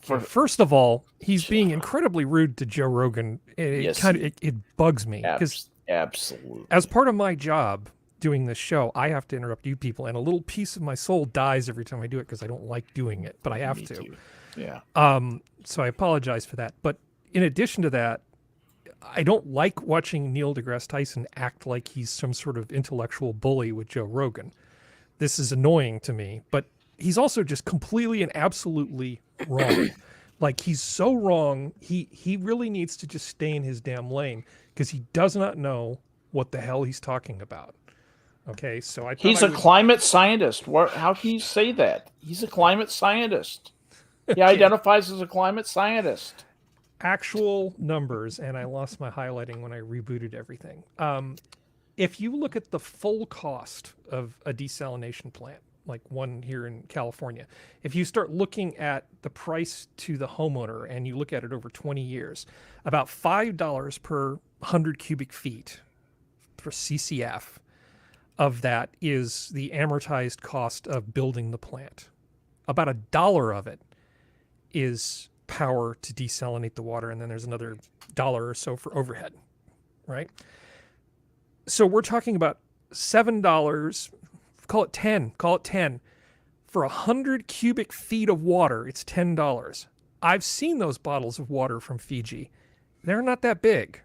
First of all, he's being incredibly rude to Joe Rogan. It bugs me because absolutely, as part of my job doing this show, I have to interrupt you people, and a little piece of my soul dies every time I do it because I don't like doing it, but I have to. Too. Yeah. So I apologize for that. But in addition to that, I don't like watching Neil deGrasse Tyson act like he's some sort of intellectual bully with Joe Rogan. This is annoying to me, but he's also just completely and absolutely wrong. Like, he's so wrong. He really needs to just stay in his damn lane because he does not know what the hell he's talking about. Okay, so he's a climate scientist. How can you say that? He's a climate scientist. He identifies as a climate scientist. Actual numbers, and I lost my highlighting when I rebooted everything. If you look at the full cost of a desalination plant, like one here in California, if you start looking at the price to the homeowner and you look at it over 20 years, about $5 per 100 cubic feet for CCF of that is the amortized cost of building the plant. About $1 of it is power to desalinate the water, and then there's another $1 or so for overhead, right? So we're talking about $7, call it 10 for 100 cubic feet of water. It's $10. I've seen those bottles of water from Fiji. They're not that big.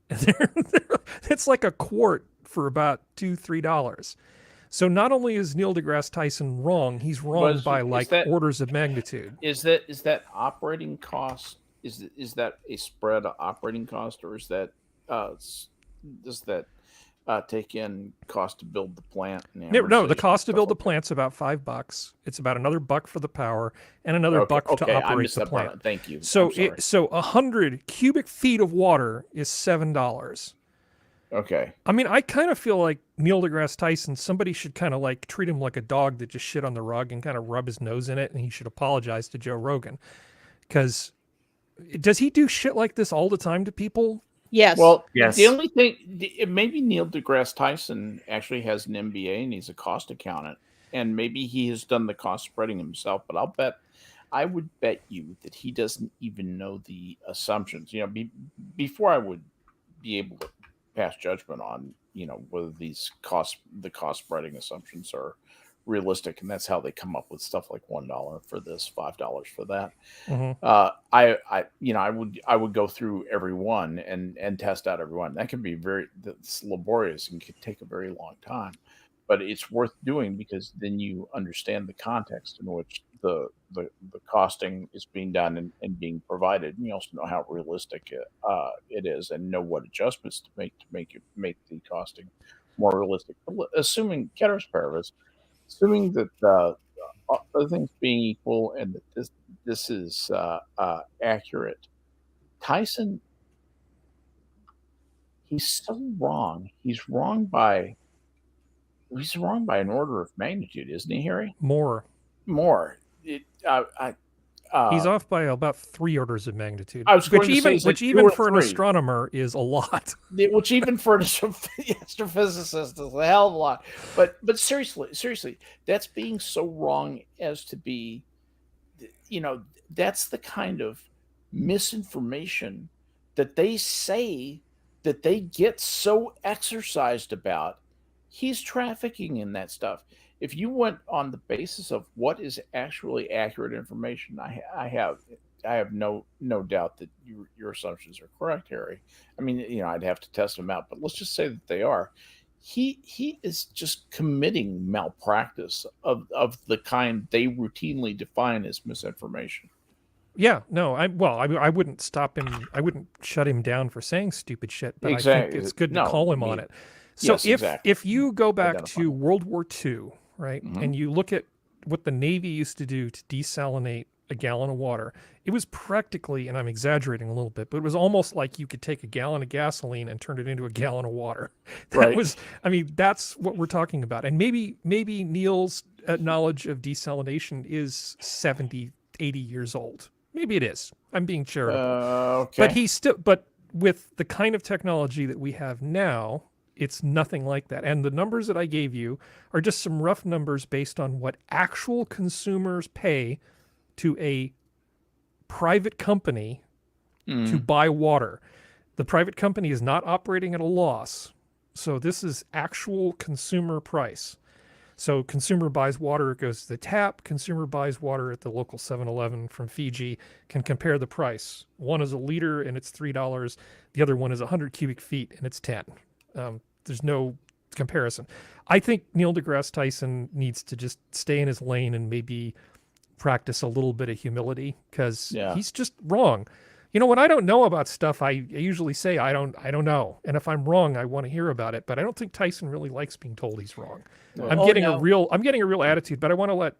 It's like a quart for about $2-3. So not only is Neil deGrasse Tyson wrong, he's wrong by orders of magnitude. Is that operating cost? Is that a spread of operating cost, or is that does that take in cost to build the plant? No, the cost to build the plant's about $5. It's about another $1 for the power and another $1 to operate the plant. Thank you. So 100 cubic feet of water is $7. Okay. I mean, I kind of feel like Neil deGrasse Tyson, somebody should kind of like treat him like a dog that just shit on the rug and kind of rub his nose in it, and he should apologize to Joe Rogan. Because does he do shit like this all the time to people? Yes. Well, yes. The only thing, maybe Neil deGrasse Tyson actually has an MBA and he's a cost accountant, and maybe he has done the cost spreading himself, but I would bet you that he doesn't even know the assumptions. Before I would be able to pass judgment on, whether the cost spreading assumptions are realistic, and that's how they come up with stuff like $1 for this, $5 for that. Mm-hmm. I would go through every one and test out every one. That can be that's laborious and could take a very long time, but it's worth doing because then you understand the context in which the costing is being done and being provided, and you also know how realistic it is, and know what adjustments to make the costing more realistic. Assuming ceteris paribus, assuming that other things being equal and that this is accurate, Tyson, he's so wrong. He's wrong by an order of magnitude, isn't he, Harry? More. He's off by about 3 orders of magnitude, which even for an astronomer is a lot. Which even for an astrophysicist is a hell of a lot. But seriously, that's being so wrong as to be, that's the kind of misinformation that they say that they get so exercised about. He's trafficking in that stuff. If you went on the basis of what is actually accurate information, I have no doubt that your assumptions are correct, Harry. I mean, I'd have to test them out, but let's just say that they are. He is just committing malpractice of the kind they routinely define as misinformation. Yeah, no, I wouldn't stop him. I wouldn't shut him down for saying stupid shit, but Exactly. I think it's good to call him on it. So if you go back to World War II, right, Mm-hmm. and you look at what the Navy used to do to desalinate a gallon of water, it was practically, and I'm exaggerating a little bit, but it was almost like you could take a gallon of gasoline and turn it into a gallon of water. That's what we're talking about. And maybe Neil's knowledge of desalination is 70, 80 years old. Maybe it is. I'm being charitable. Okay. But but with the kind of technology that we have now, it's nothing like that. And the numbers that I gave you are just some rough numbers based on what actual consumers pay to a private company to buy water. The private company is not operating at a loss. So this is actual consumer price. So consumer buys water, it goes to the tap. Consumer buys water at the local 7-Eleven from Fiji, can compare the price. One is a liter and it's $3. The other one is 100 cubic feet and it's 10. There's no comparison. I think Neil deGrasse Tyson needs to just stay in his lane and maybe practice a little bit of humility, because he's just wrong. You know, when I don't know about stuff, I usually say I don't know. And if I'm wrong, I want to hear about it. But I don't think Tyson really likes being told he's wrong. I'm getting a real attitude. But I want to let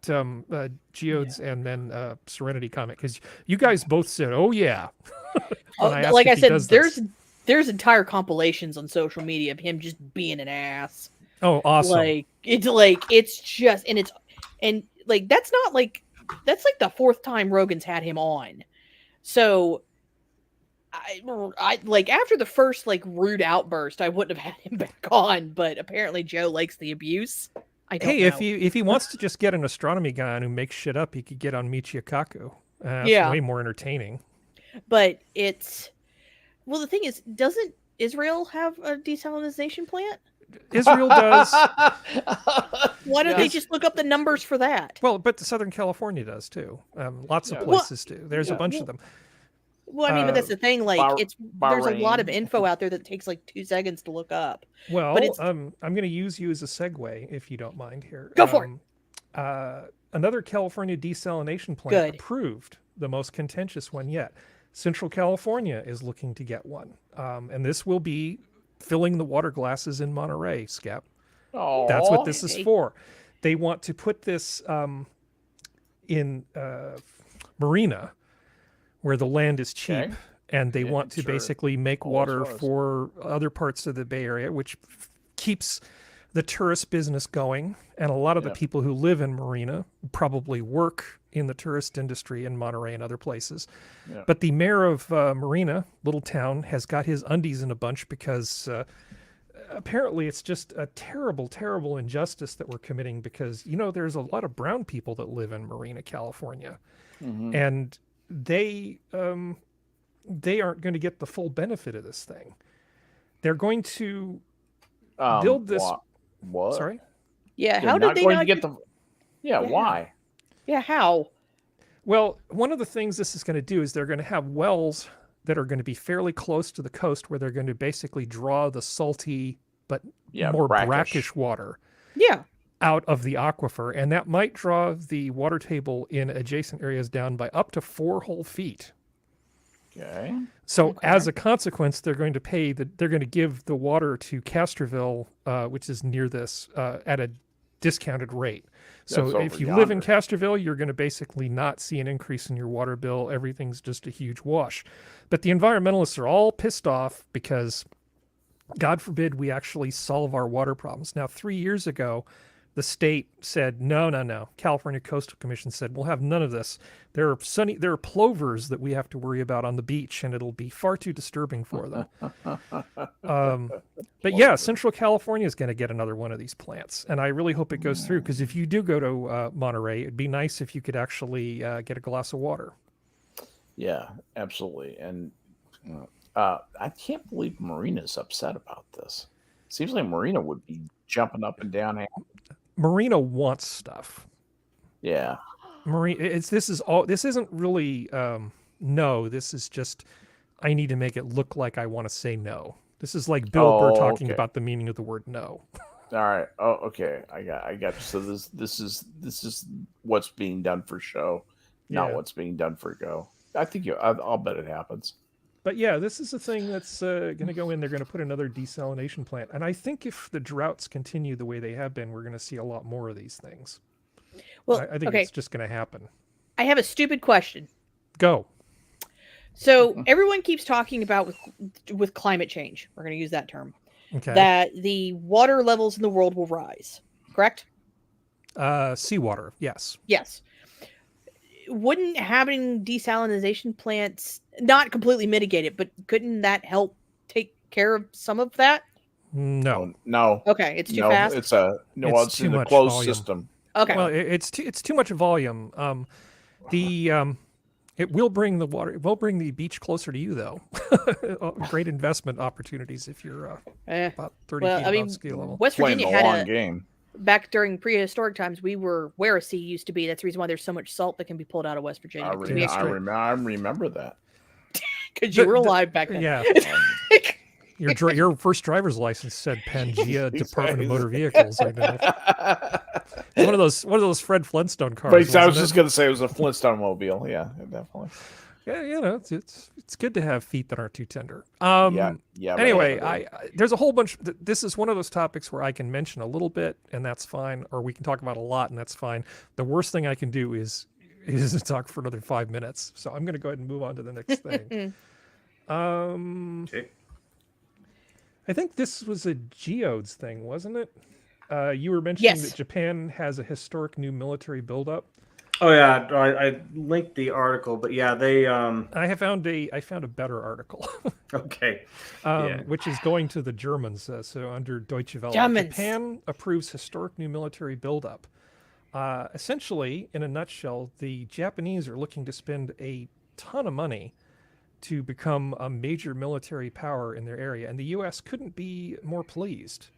Geodes and then Serenity comment, because you guys both said, "Oh yeah." Like I said, there's entire compilations on social media of him just being an ass. Oh, awesome! It's just that's like the fourth time Rogan's had him on. So I like, after the first rude outburst, I wouldn't have had him back on, but apparently Joe likes the abuse. I don't know. if he wants to just get an astronomy guy on who makes shit up, he could get on Michio Kaku. That's way more entertaining. But the thing is, doesn't Israel have a desalinization plant? Israel does. Why don't they just look up the numbers for that? Well, but Southern California does too. Lots of places do. There's a bunch of them. Well, I mean, but that's the thing. There's a lot of info out there that takes 2 seconds to look up. Well, I'm going to use you as a segue, if you don't mind here. Go for it. Another California desalination plant approved, the most contentious one yet. Central California is looking to get one, and this will be filling the water glasses in Monterey, Skep. That's what this is for. They want to put this in Marina, where the land is cheap, and they want to basically make water for other parts of the Bay Area, which keeps the tourist business going. And a lot of the people who live in Marina probably work in the tourist industry in Monterey and other places. But the mayor of Marina, little town, has got his undies in a bunch because apparently it's just a terrible, terrible injustice that we're committing, because, there's a lot of brown people that live in Marina, California. And they aren't going to get the full benefit of this thing. They're going to build this. What? Sorry? Yeah, how did they not get the? Yeah, why? Yeah, how? Well, one of the things this is going to do is they're going to have wells that are going to be fairly close to the coast, where they're going to basically draw the salty but more brackish water out of the aquifer, and that might draw the water table in adjacent areas down by up to 4 whole feet. So as a consequence, they're going to give the water to Castroville, which is near this, at a discounted rate. So if you live in Castroville, you're going to basically not see an increase in your water bill. Everything's just a huge wash. But the environmentalists are all pissed off because, God forbid, we actually solve our water problems. Now, 3 years ago, the state said, no. California Coastal Commission said, we'll have none of this. There are plovers that we have to worry about on the beach, and it'll be far too disturbing for them. But yeah, Central California is going to get another one of these plants, and I really hope it goes through, because if you do go to Monterey, it'd be nice if you could actually get a glass of water. Yeah, absolutely. And I can't believe Marina's upset about this. Seems like Marina would be jumping up and down. Marina wants stuff. Yeah. This isn't really no. This is just, I need to make it look like I want to say no. This is like Bill Burr talking about the meaning of the word no. All right. Oh, okay. I got you. So this is what's being done for show, not what's being done for go. I think I'll bet it happens. But yeah, this is a thing that's going to go in. They're going to put another desalination plant. And I think if the droughts continue the way they have been, we're going to see a lot more of these things. Well, I think it's just going to happen. I have a stupid question. Go. So everyone keeps talking about with climate change, we're going to use that term, that the water levels in the world will rise, correct? Seawater, yes. Yes. Wouldn't having desalinization plants not completely mitigate it, but couldn't that help take care of some of that? No. No. Okay, it's too no, fast? It's a no. It's It's too in a much closed volume. system. Okay. Well, it's too much volume. It will bring the water. It will bring the beach closer to you, though. Great investment opportunities if you're about 30 feet above sea level. West Playing Virginia the had long a game. back during prehistoric times. We were where a sea used to be. That's the reason why there's so much salt that can be pulled out of West Virginia. I remember that. Because you were alive back then. Yeah. Your first driver's license said Pangea Department of Motor Vehicles. I know. one of those Fred Flintstone cars. But I was just going to say it was a Flintstone mobile. Yeah, definitely. Yeah, it's good to have feet that aren't too tender. Yeah. Anyway, there's a whole bunch. This is one of those topics where I can mention a little bit, and that's fine, or we can talk about a lot, and that's fine. The worst thing I can do is to talk for another 5 minutes. So I'm going to go ahead and move on to the next thing. Okay. I think this was a Geodes thing, wasn't it? You were mentioning Yes. that Japan has a historic new military buildup. Oh yeah, I linked the article, but yeah, they. I found a better article. Okay. Which is going to the Germans. So under Deutsche Welle, Germans. Japan approves historic new military buildup. Essentially, in a nutshell, the Japanese are looking to spend a ton of money to become a major military power in their area, and the U.S. couldn't be more pleased.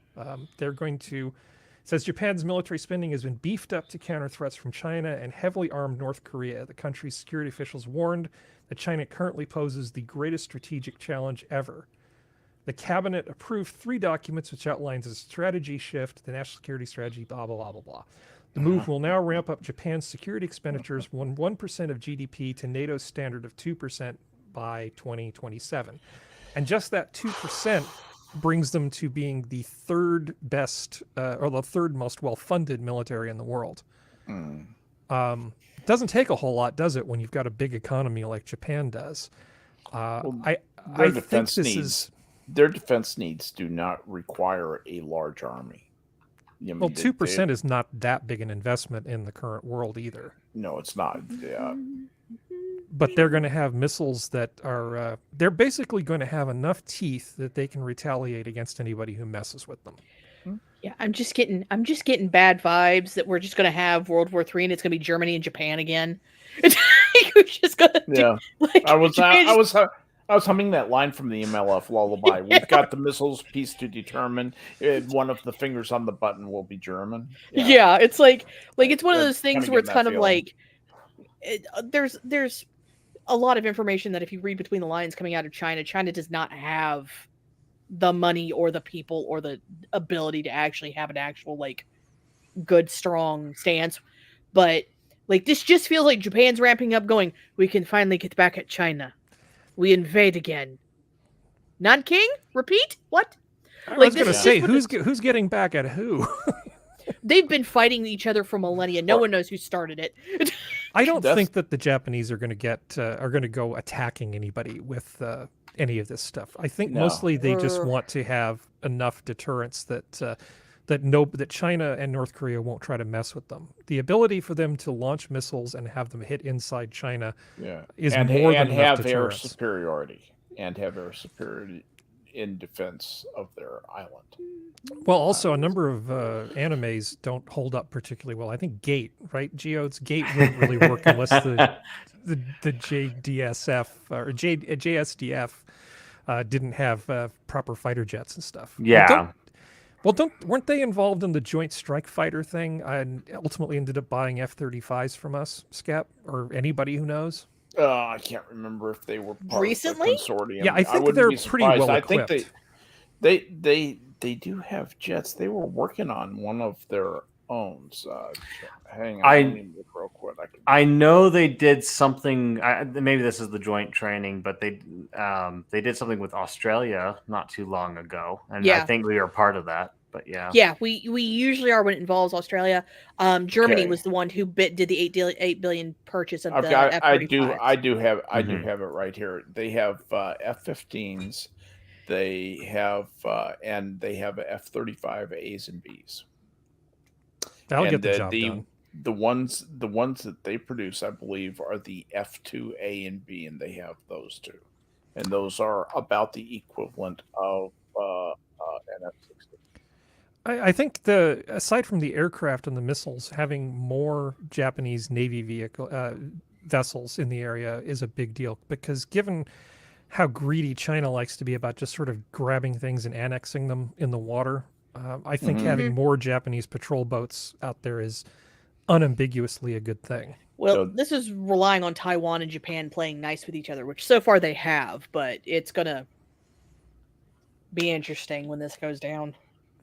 They're going to. It says Japan's military spending has been beefed up to counter threats from China and heavily armed North Korea. The country's security officials warned that China currently poses the greatest strategic challenge ever. The cabinet approved 3 documents which outlines a strategy shift, the national security strategy, blah, blah, blah, blah, blah. The move will now ramp up Japan's security expenditures from 1% of GDP to NATO's standard of 2% by 2027. And just that 2% brings them to being the third best or the third most well-funded military in the world. Doesn't take a whole lot, does it, when you've got a big economy like Japan does? I think their defense needs do not require a large army. Well, 2% is not that big an investment in the current world either. No, it's not. Yeah. But they're going to have missiles that are they're basically going to have enough teeth that they can retaliate against anybody who messes with them. Yeah, I'm just getting bad vibes that we're just gonna have World War III and it's gonna be Germany and Japan again. We're just gonna I was humming that line from the MLF lullaby. We've got the missiles piece to determine. One of the fingers on the button will be German. Yeah, it's like it's one of those things where it's kind of like there's a lot of information that if you read between the lines coming out of China, China does not have the money or the people or the ability to actually have an actual good strong stance. But this just feels like Japan's ramping up, going, we can finally get back at China. We invade again. Nanking? Repeat? What? I was going to say, who's getting back at who? They've been fighting each other for millennia. No one knows who started it. I don't think that the Japanese are going to go attacking anybody with any of this stuff. I think mostly they just want to have enough deterrence that China and North Korea won't try to mess with them. The ability for them to launch missiles and have them hit inside China is more than enough deterrence. And have air superiority in defense of their island. Well, also a number of animes don't hold up particularly well. I think Gate, right? Geode's Gate wouldn't really work unless the JDSF or JSDF didn't have proper fighter jets and stuff. Yeah. Weren't they involved in the Joint Strike Fighter thing and ultimately ended up buying F-35s from us, Skep, or anybody who knows? I can't remember if they were part recently. of the consortium. Yeah, I think they're pretty well equipped. I think they do have jets. They were working on one of their own. Hang on, let me look real quick. I know they did something. Maybe this is the joint training, but they did something with Australia not too long ago, and I think we were part of that. But yeah, we usually are when it involves Australia. Germany was the one who did the $8 billion purchase of the F-35. I do have it right here. They have F-15s. They have and they have F-35 A's and B's. That'll get the job done. The ones that they produce, I believe, are the F-2A and B, and they have those two, and those are about the equivalent of I think aside from the aircraft and the missiles, having more Japanese Navy vessels in the area is a big deal, because given how greedy China likes to be about just sort of grabbing things and annexing them in the water, I think having more Japanese patrol boats out there is unambiguously a good thing. Well, this is relying on Taiwan and Japan playing nice with each other, which so far they have, but it's going to be interesting when this goes down.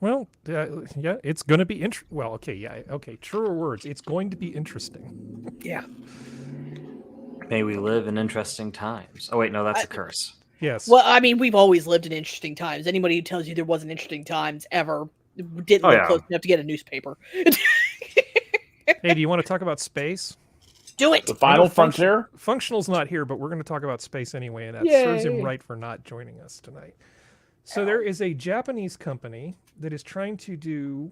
Well, yeah, it's going to be interesting. Well, okay, truer words. It's going to be interesting. Yeah. May we live in interesting times. Oh, wait, no, that's a curse. Yes. Well, I mean, we've always lived in interesting times. Anybody who tells you there wasn't interesting times ever didn't live close enough to get a newspaper. Hey, do you want to talk about space? Do it! The final frontier? Functional's not here, but we're going to talk about space anyway, and that Yay. serves him right for not joining us tonight. So there is a Japanese company that is trying to do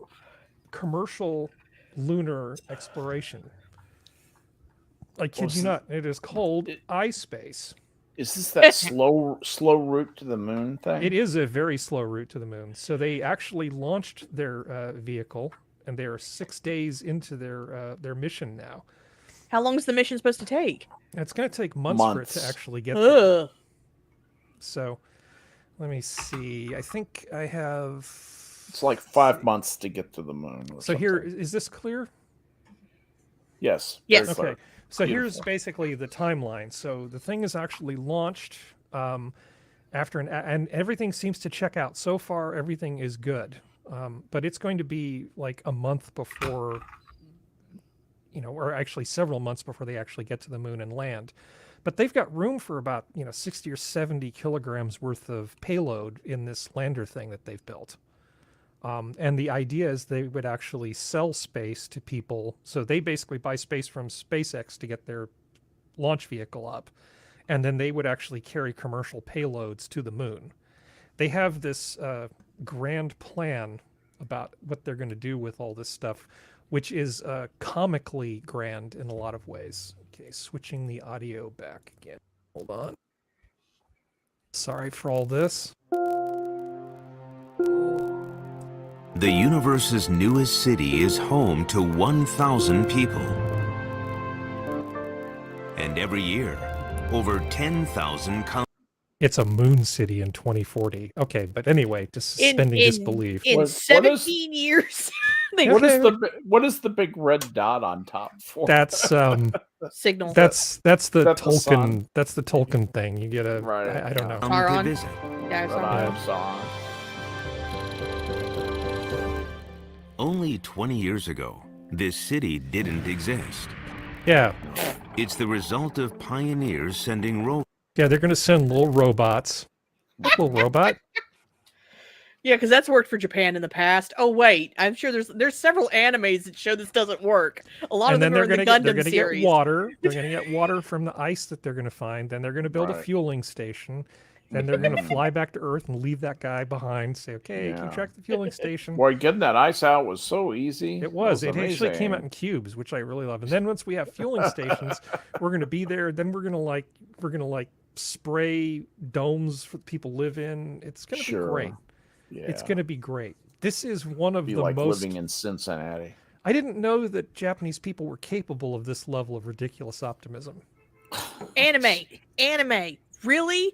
commercial lunar exploration. I kid you not. It is called iSpace. Is this that slow route to the moon thing? It is a very slow route to the moon. So they actually launched their vehicle, and they are 6 days into their mission now. How long is the mission supposed to take? It's going to take months for it to actually get there. So, let me see. I think I have... It's like 5 months to get to the moon. So here, is this clear? Yes. Yes. Very clear. Okay. So Beautiful. here's basically the timeline. So the thing is actually launched after and everything seems to check out. So far, everything is good. But it's going to be like a month before, or actually several months before they actually get to the moon and land. But they've got room for about, 60 or 70 kilograms worth of payload in this lander thing that they've built. And the idea is they would actually sell space to people. So they basically buy space from SpaceX to get their launch vehicle up. And then they would actually carry commercial payloads to the moon. They have this grand plan about what they're going to do with all this stuff, which is comically grand in a lot of ways. Okay, switching the audio back again. Hold on. Sorry for all this. The universe's newest city is home to 1,000 people. And every year, over 10,000 come. It's a moon city in 2040. Okay, but anyway, just suspending disbelief. In 17 years. What is the big red dot on top for? That's signal. That's the Tolkien. sun. That's the Tolkien thing. You get a Right. I don't know. to visit. Yeah, Sauron. Only 20 years ago, this city didn't exist. Yeah. It's the result of pioneers sending rovers. Yeah, they're going to send little robots. Little robot. Yeah, because that's worked for Japan in the past. Oh wait, I'm sure there's several animes that show this doesn't work. A lot of them are in the Gundam series. Get water. They're going to get water from the ice that they're going to find. Then they're going to build a fueling station. Then they're going to fly back to Earth and leave that guy behind. Say, okay, keep track of the fueling station. Boy, getting that ice out was so easy. It was. That It actually came amazing. out in cubes, which I really love. And then once we have fueling stations, we're going to be there. Then we're going to spray domes for people live in. It's going to be great. Yeah. It's going to be great. This is one of Be the like most. living in Cincinnati. I didn't know that Japanese people were capable of this level of ridiculous optimism. Anime, really?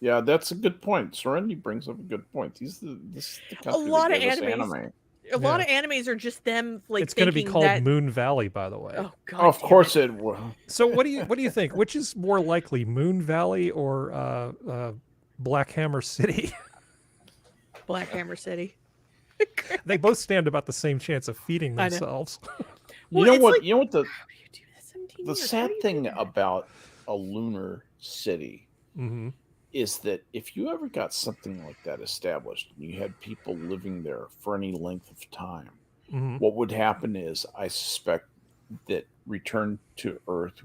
Yeah, that's a good point. Serenity brings up a good point. This is the country A lot that of gave us animes. anime. A lot of animes are just them like. It's going to be thinking called that... Moon Valley, by the way. Oh God! Of course it will. So what do you think? Which is more likely, Moon Valley or Black Hammer City? Black Hammer City. They both stand about the same chance of feeding themselves. You know what? You know what the sad thing about a lunar city is that if you ever got something like that established and you had people living there for any length of time, what would happen is I suspect that return to Earth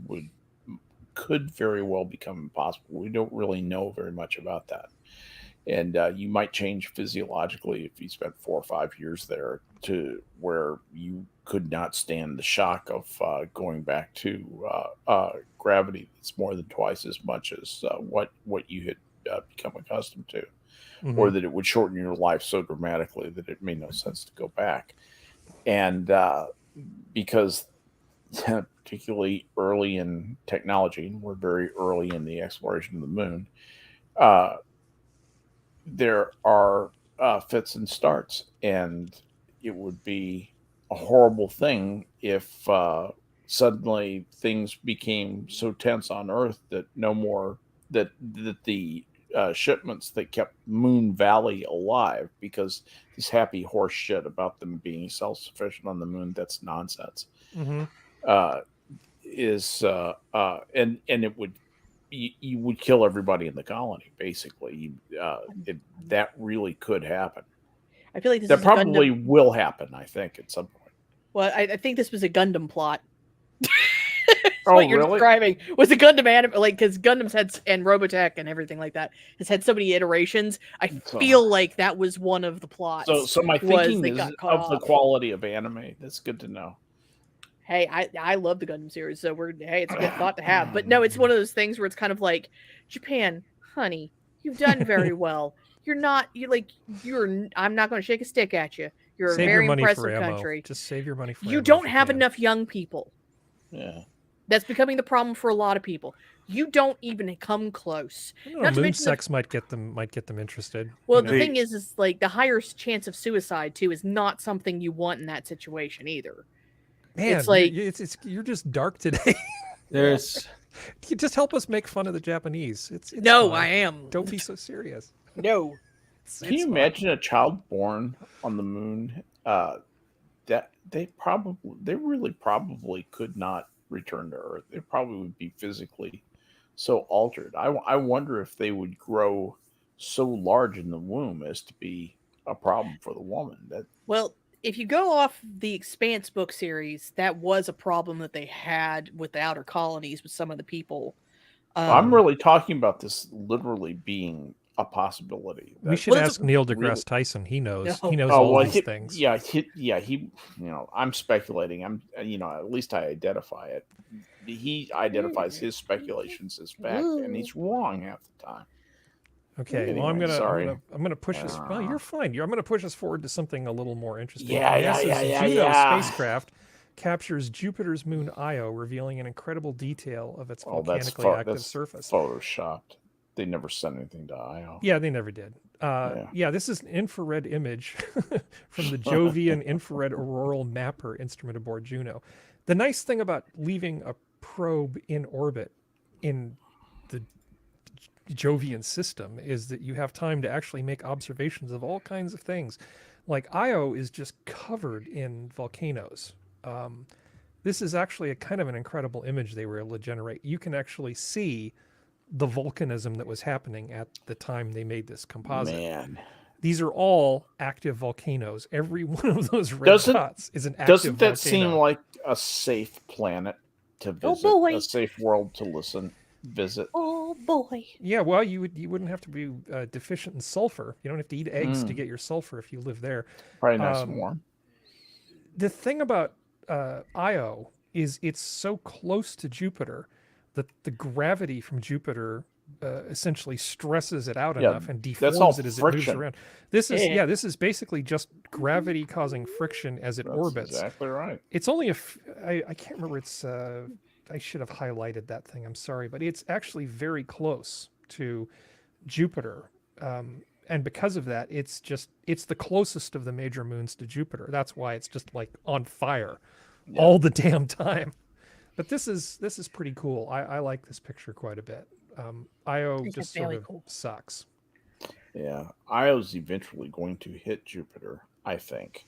could very well become impossible. We don't really know very much about that. And you might change physiologically if you spent 4 or 5 years there to where you could not stand the shock of going back to gravity that's more than twice as much as what you had become accustomed to, or that it would shorten your life so dramatically that it made no sense to go back. And because particularly early in technology, and we're very early in the exploration of the moon, there are fits and starts, and it would be a horrible thing if suddenly things became so tense on Earth that that the shipments that kept Moon Valley alive, because this happy horse shit about them being self-sufficient on the moon, that's nonsense. And it would, you would kill everybody in the colony, basically. That really could happen. I feel like this that is probably Gundam. will happen, I think, at some point. Well, I think this was a Gundam plot. Oh, what you're really? describing was a Gundam anime, like, because Gundam's had, and Robotech and everything like that has had so many iterations. I feel like that was one of the plots. So my thinking is got of caught the off. quality of anime. That's good to know. Hey, I love the Gundam series, so it's a good thought to have. But no, it's one of those things where it's kind of like, Japan, honey, you've done very well. I'm not going to shake a stick at you. You're a very impressive country. Just save your money for You ammo don't if have can. enough young people. Yeah. That's becoming the problem for a lot of people. You don't even come close. Moon sex might get them interested. Well, the thing is like the higher chance of suicide too is not something you want in that situation either. Man, it's like you're just dark today. There's you just help us make fun of the Japanese. It's no, fine. I am. Don't be so serious. No. Can you imagine a child born on the moon? That they really probably could not return to Earth. They probably would be physically so altered. I wonder if they would grow so large in the womb as to be a problem for the woman. Well, if you go off the Expanse book series, that was a problem that they had with the outer colonies with some of the people. I'm really talking about this literally being a possibility. We should ask Neil deGrasse Tyson. He knows. No. He knows all these things. Yeah, he. I'm speculating. At least I identify it. He identifies his speculations as fact, and he's wrong half the time. Okay, Anyway, well, I'm gonna push us. Well, you're fine. I'm gonna push us forward to something a little more interesting. NASA's Juno spacecraft captures Jupiter's moon Io, revealing an incredible detail of its volcanically active surface. Photoshopped. They never sent anything to Io. Yeah, they never did. This is an infrared image from the Jovian Infrared Auroral Mapper instrument aboard Juno. The nice thing about leaving a probe in orbit in the Jovian system is that you have time to actually make observations of all kinds of things. Like Io is just covered in volcanoes. This is actually a kind of an incredible image they were able to generate. You can actually see the volcanism that was happening at the time they made this composite. Man. These are all active volcanoes. Every one of those red dots is an active volcano. Doesn't that seem like a safe planet to visit? A safe world to visit? Oh boy. Yeah, well, you wouldn't have to be deficient in sulfur. You don't have to eat eggs to get your sulfur if you live there. Probably nice and warm. The thing about Io is it's so close to Jupiter that the gravity from Jupiter essentially stresses it out enough and deforms it as it moves around. This is basically just gravity causing friction as it orbits. Exactly right. It's only I can't remember. I should have highlighted that thing. I'm sorry, but it's actually very close to Jupiter, and because of that, it's the closest of the major moons to Jupiter. That's why it's just like on fire all the damn time. But this is pretty cool. I like this picture quite a bit. Io just sort of sucks. Yeah, Io's eventually going to hit Jupiter, I think.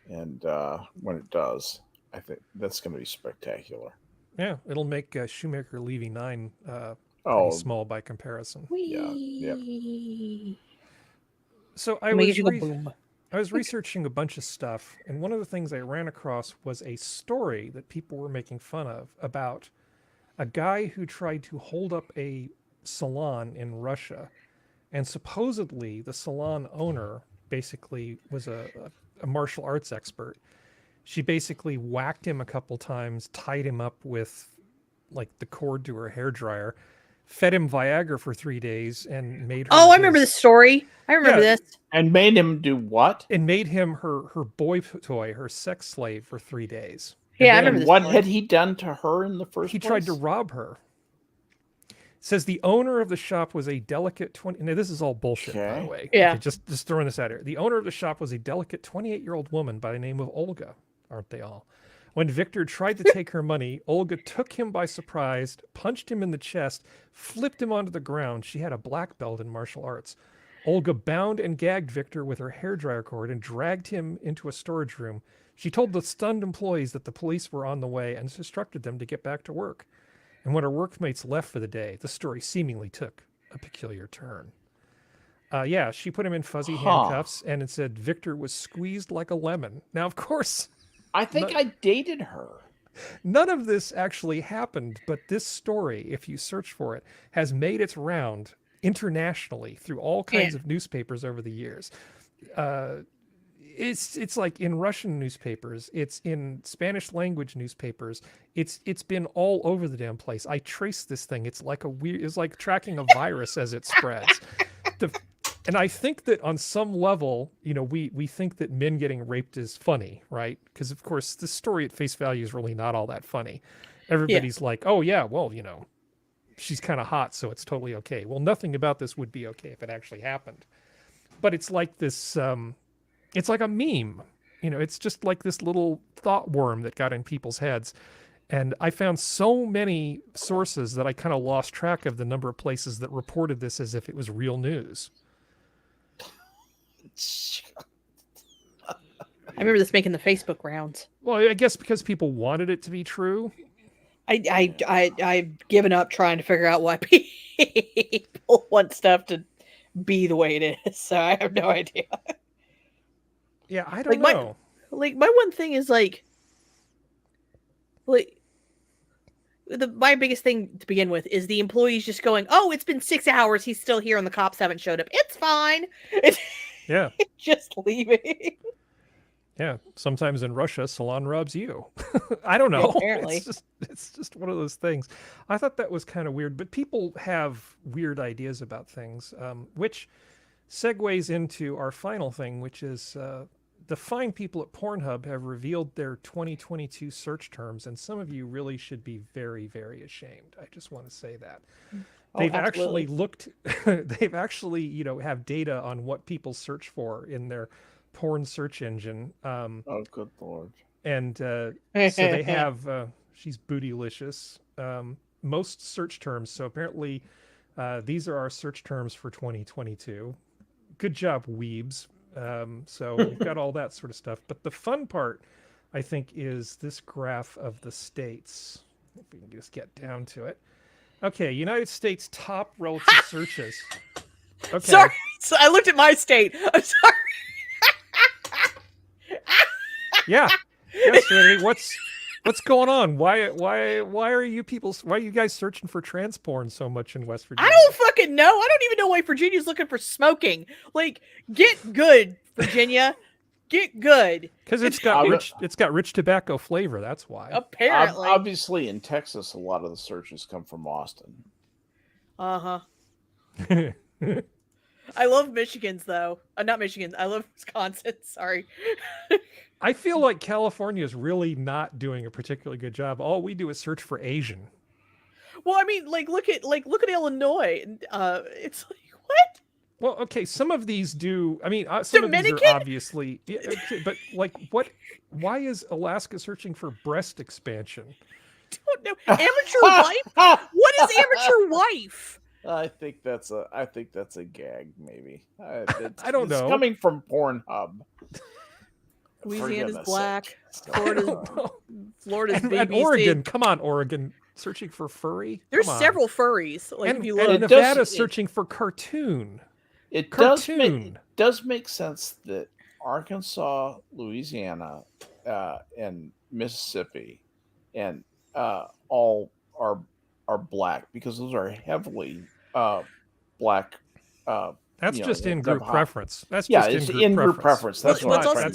And when it does, I think that's going to be spectacular. Yeah, it'll make Shoemaker Levy 9 pretty small by comparison. Yeah. So I was researching a bunch of stuff, and one of the things I ran across was a story that people were making fun of about a guy who tried to hold up a salon in Russia, and supposedly the salon owner basically was a martial arts expert. She basically whacked him a couple times, tied him up with like the cord to her hairdryer, fed him Viagra for 3 days and made her Oh, I remember this story. I remember this. And made him do what? And made him her boy toy, her sex slave for 3 days. Yeah, I remember this. What had he done to her in the first place? He tried to rob her. It says the owner of the shop was a delicate 20. Now, this is all bullshit, by the way. Yeah. Okay, just throwing this out here. The owner of the shop was a delicate 28-year-old woman by the name of Olga. Aren't they all? When Victor tried to take her money, Olga took him by surprise, punched him in the chest, flipped him onto the ground. She had a black belt in martial arts. Olga bound and gagged Victor with her hairdryer cord and dragged him into a storage room. She told the stunned employees that the police were on the way and instructed them to get back to work. And when her workmates left for the day, the story seemingly took a peculiar turn. Yeah, she put him in fuzzy handcuffs, and it said Victor was squeezed like a lemon. Now, of course... I think I dated her. None of this actually happened, but this story, if you search for it, has made its round internationally through all kinds of newspapers over the years. It's like in Russian newspapers, it's in Spanish language newspapers. It's been all over the damn place. I traced this thing. It's like it's like tracking a virus as it spreads. And I think that on some level, you know, we think that men getting raped is funny, right? Because of course, this story at face value is really not all that funny. Everybody's like, oh yeah, well, you know, she's kind of hot, so it's totally okay. Well, nothing about this would be okay if it actually happened. But it's like this, it's like a meme. You know, it's just like this little thought worm that got in people's heads. And I found so many sources that I kind of lost track of the number of places that reported this as if it was real news. I remember this making the Facebook rounds. Well, I guess because people wanted it to be true. I've given up trying to figure out why people want stuff to be the way it is. So I have no idea. Yeah, I don't know. My one thing is my biggest thing to begin with is the employees just going, "Oh, it's been 6 hours. He's still here, and the cops haven't showed up. It's fine." Yeah. Just leaving. Yeah. Sometimes in Russia, salon robs you. I don't know. Apparently. It's just one of those things. I thought that was kind of weird, but people have weird ideas about things, which segues into our final thing, which is the fine people at Pornhub have revealed their 2022 search terms, and some of you really should be very, very ashamed. I just want to say that. They've actually looked, they've actually, you know, have data on what people search for in their porn search engine. Oh, good Lord. And so they have, she's bootylicious, most search terms. So apparently these are our search terms for 2022. Good job, weebs. So we've got all that sort of stuff. But the fun part, I think, is this graph of the states. If we can just get down to it. Okay, United States top relative searches. Okay. Sorry, so I looked at my state. I'm sorry. Yeah. Yes, Trinity. What's going on? Why are you guys searching for trans porn so much in West Virginia? I don't fucking know. I don't even know why Virginia's looking for smoking. Like, get good, Virginia. Get good. Because it's got rich tobacco flavor. That's why. Apparently. Obviously, in Texas, a lot of the searches come from Austin. Uh-huh. I love Michigan's, though. Not Michigan. I love Wisconsin. Sorry. I feel like California is really not doing a particularly good job. All we do is search for Asian. Well, I mean, look at Illinois. It's like, what? Well, okay, some of these do. I mean, some Dominican? of these are obviously, yeah, okay, but like, what? Why is Alaska searching for breast expansion? Don't know. Amateur wife? What is amateur wife? I think that's a gag, maybe. I don't know. It's coming from Pornhub. Louisiana's black. Florida's BBC. And Oregon, come on, Oregon, searching for furry. There's several furries. Like, and, if you look, and Nevada's searching for cartoon. It does make sense that Arkansas, Louisiana, and Mississippi, and all are black because those are heavily black. That's just in-group preference. That's just in-group preference. That's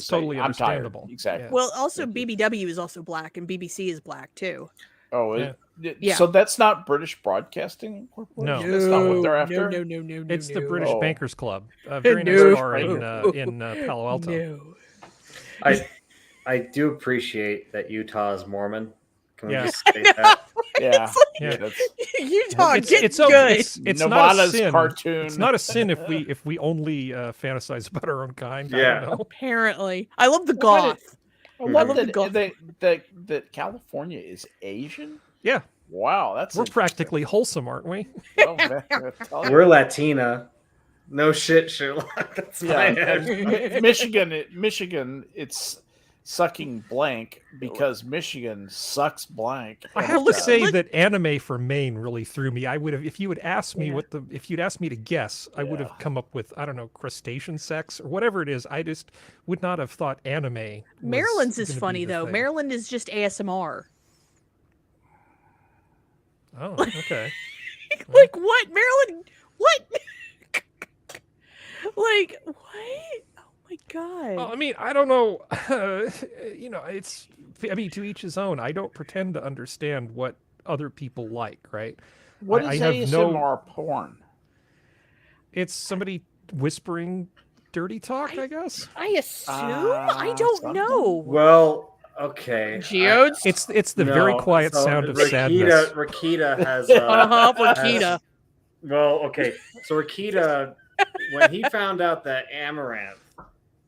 totally understandable. Exactly. Well, also BBW is also black, and BBC is black too. Oh, Yeah. So that's not British Broadcasting Corporation? No. That's not what they're after? No. It's the British Oh. Bankers Club. A very nice No. bar in Palo Alto. No. I do appreciate that Utah is Mormon. Can we Yeah. just state that? Yeah. Yeah. Utah, It's get good. it's not a Nevada's sin. cartoon. It's not a sin if we only fantasize about our own kind. I Yeah. don't know. Apparently, I love the goth. I love the goth. that California is Asian. Yeah. Wow, that's We're practically wholesome, aren't we? well, man, We're Latina. No shit, Sherlock. That's my head. Michigan, it's sucking blank because Michigan sucks blank. I have to say that anime for Maine really threw me. I would have, if you had asked me if you'd asked me to guess, I would have come up with, I don't know, crustacean sex or whatever it is. I just would not have thought anime. Maryland's is funny though. Thing. Maryland is just ASMR. Oh, okay. Like what? Maryland? What? Like what? Oh my god. Well, I mean, I don't know. You know, I mean, to each his own. I don't pretend to understand what other people like, right? What is I have ASMR porn? It's somebody whispering dirty talk, I guess. I assume. I don't know. Well, okay. Geodes? It's the very quiet sound of sadness. Rakita has. Rakita. Well, okay. So Rakita, when he found out that Amaranth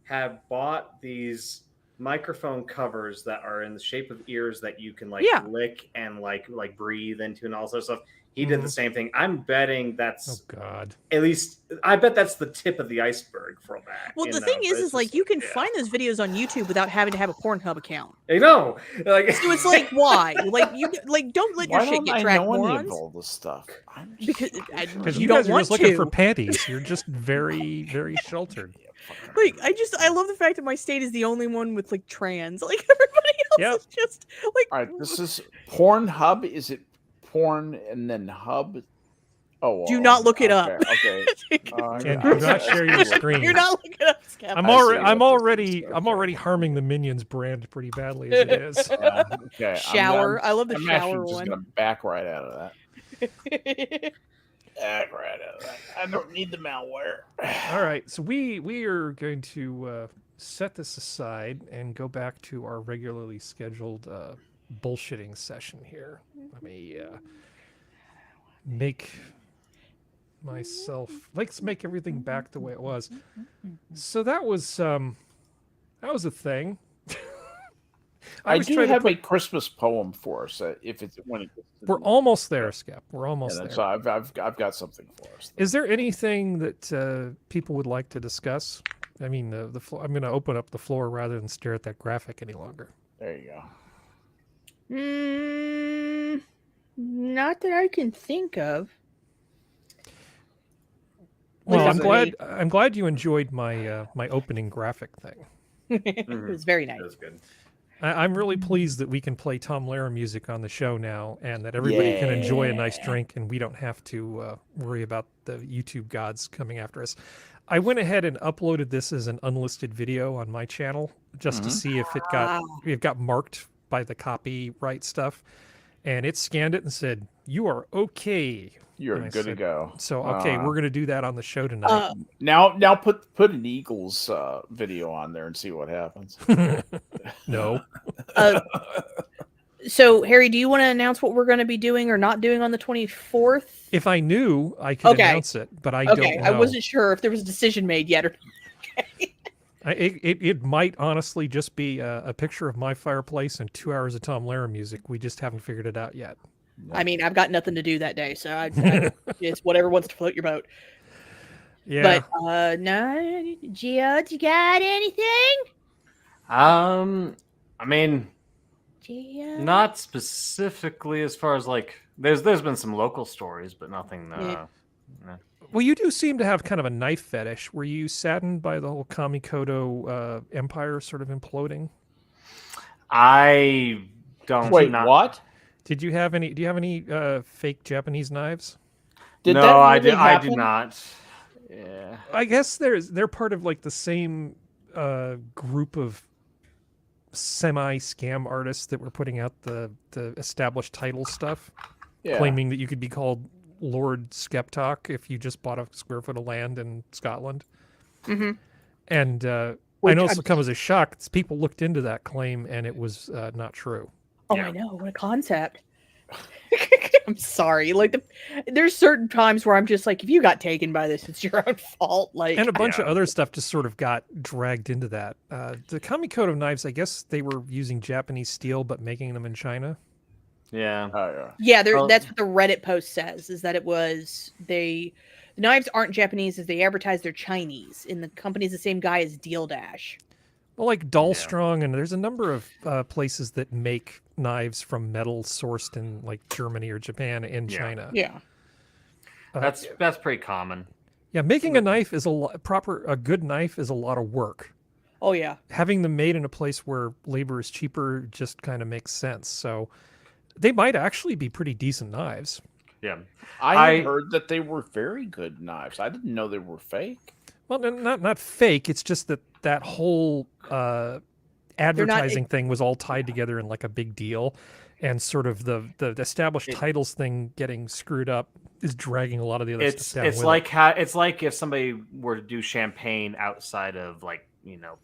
had bought these microphone covers that are in the shape of ears that you can lick and like breathe into and all sorts of stuff, he did the same thing. I'm betting that's at least I bet that's the tip of the iceberg for that. Well, the thing is like you can find those videos on YouTube without having to have a Pornhub account. I know. Like, so it's like why? Like you don't let your shit get tracked, morons. morons. Any of all this stuff? Because you guys are just looking for panties. You're just very, very sheltered. Like I love the fact that my state is the only one with like trans. Like everybody else is just like. All right, this is Pornhub. Is it porn and then hub? Oh, do not look it up. Okay. And do not share your screen. You're not looking up. Skep. I'm already harming the Minions brand pretty badly as it is. Okay. Shower. I love the I'm shower just one. gonna back right out of that. Back right out of that. I don't need the malware. All right, so we are going to set this aside and go back to our regularly scheduled bullshitting session here. Let me make myself let's make everything back the way it was. So that was a thing. I do have a Christmas poem for us. If it's when it gets to we're almost there, Skep. We're almost there. So I've got something for us. Is there anything that people would like to discuss? I mean, the floor. I'm going to open up the floor rather than stare at that graphic any longer. There you go. Not that I can think of. Well, I'm glad you enjoyed my my opening graphic thing. It was very nice. That was good. I'm really pleased that we can play Tom Lehrer music on the show now, and that everybody can enjoy a nice drink, and we don't have to worry about the YouTube gods coming after us. I went ahead and uploaded this as an unlisted video on my channel just to see if it got marked by the copyright stuff, and it scanned it and said, "You are okay." You're good to go. So okay, we're gonna do that on the show tonight. Now put an Eagles video on there and see what happens. No. So Harry, do you want to announce what we're going to be doing or not doing on the 24th? If I knew, I could announce it, but I don't know. I wasn't sure if there was a decision made yet or. It might honestly just be a picture of my fireplace and 2 hours of Tom Lehrer music. We just haven't figured it out yet. I mean, I've got nothing to do that day, so it's whatever wants to float your boat. Yeah. But no, Gio, you got anything? I mean, Gio? not specifically as far as like there's been some local stories, but nothing. No. Well, you do seem to have kind of a knife fetish. Were you saddened by the whole Kamikoto empire sort of imploding? I don't. Wait, what? Did you have any? Do you have any fake Japanese knives? I do not. Yeah. I guess they're part of like the same group of semi-scam artists that were putting out the established title stuff, Yeah. claiming that you could be called Lord SkepTock if you just bought a square foot of land in Scotland. Mm-hmm. And I know it's come as a shock. People looked into that claim, and it was not true. Oh, I know. What a concept. I'm sorry. Like, there's certain times where I'm just like, if you got taken by this, it's your own fault. Like, and a bunch of other stuff just sort of got dragged into that. The Kami Code of Knives, I guess they were using Japanese steel, but making them in China. Yeah. Yeah, that's what the Reddit post says, is that it was the knives aren't Japanese, as they advertise they're Chinese, and the company's the same guy as Deal Dash. Well, like Dollstrong, and there's a number of places that make knives from metal sourced in like Germany or Japan and China. Yeah. That's pretty common. Yeah, making a knife is a good knife is a lot of work. Oh yeah. Having them made in a place where labor is cheaper just kind of makes sense. So they might actually be pretty decent knives. Yeah. I heard that they were very good knives. I didn't know they were fake. Well, not fake. It's just that whole advertising thing was all tied together in like a big deal, and sort of the established titles thing getting screwed up is dragging a lot of the other stuff down. It's like if somebody were to do champagne outside of like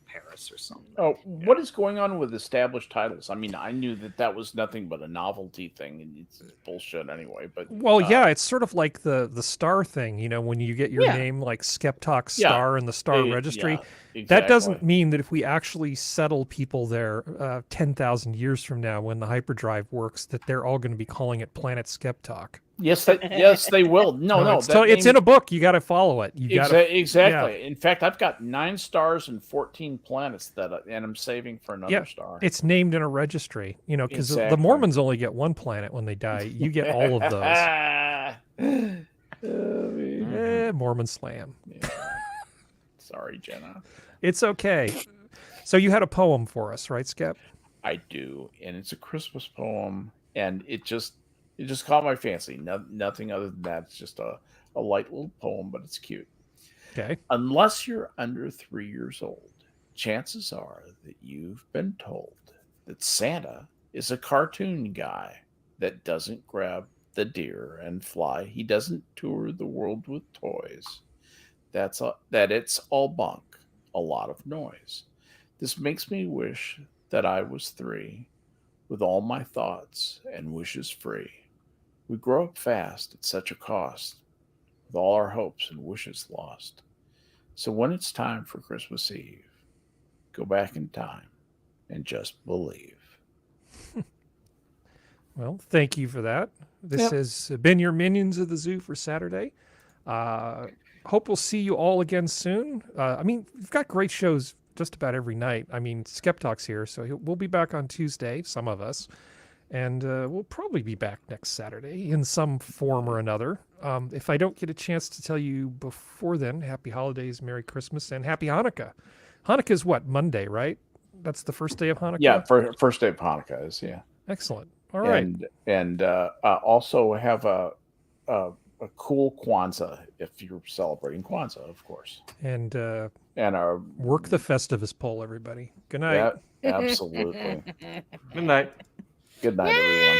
Paris or something. Oh, what is going on with established titles? I mean, I knew that was nothing but a novelty thing, and it's bullshit anyway. But yeah, it's sort of like the star thing. When you get your name like SkepTock Star in the Star Registry, that doesn't mean that if we actually settle people there 10,000 years from now, when the hyperdrive works, that they're all going to be calling it Planet SkepTock. Yes, they will. No, it's in a book. You got to follow it. You got exactly. Yeah. In fact, I've got 9 stars and 14 planets and I'm saving for another star. It's named in a registry. Because the Mormons only get 1 planet when they die. You get all of those. Mormon slam. Yeah. Sorry, Jenna. It's okay. So you had a poem for us, right, Skep? I do, and it's a Christmas poem, and it just caught my fancy. Nothing other than that. It's just a light little poem, but it's cute. Okay. Unless you're under 3 years old, chances are that you've been told that Santa is a cartoon guy that doesn't grab the deer and fly. He doesn't tour the world with toys. That it's all bunk, a lot of noise. This makes me wish that I was 3, with all my thoughts and wishes free. We grow up fast at such a cost, with all our hopes and wishes lost. So when it's time for Christmas Eve, go back in time and just believe. Well, thank you for that. This has been your Minions of the Zoo for Saturday. Hope we'll see you all again soon. We've got great shows just about every night. SkepTock's here, so we'll be back on Tuesday, some of us. And we'll probably be back next Saturday in some form or another. If I don't get a chance to tell you before then, happy holidays, Merry Christmas, and happy Hanukkah. Hanukkah is what, Monday, right? That's the first day of Hanukkah? Yeah, first day of Hanukkah is, yeah. Excellent. All right. And also have a cool Kwanzaa if you're celebrating Kwanzaa, of course. And our work the Festivus poll, everybody. Good night. Yeah, absolutely. Good night. Good night, everyone.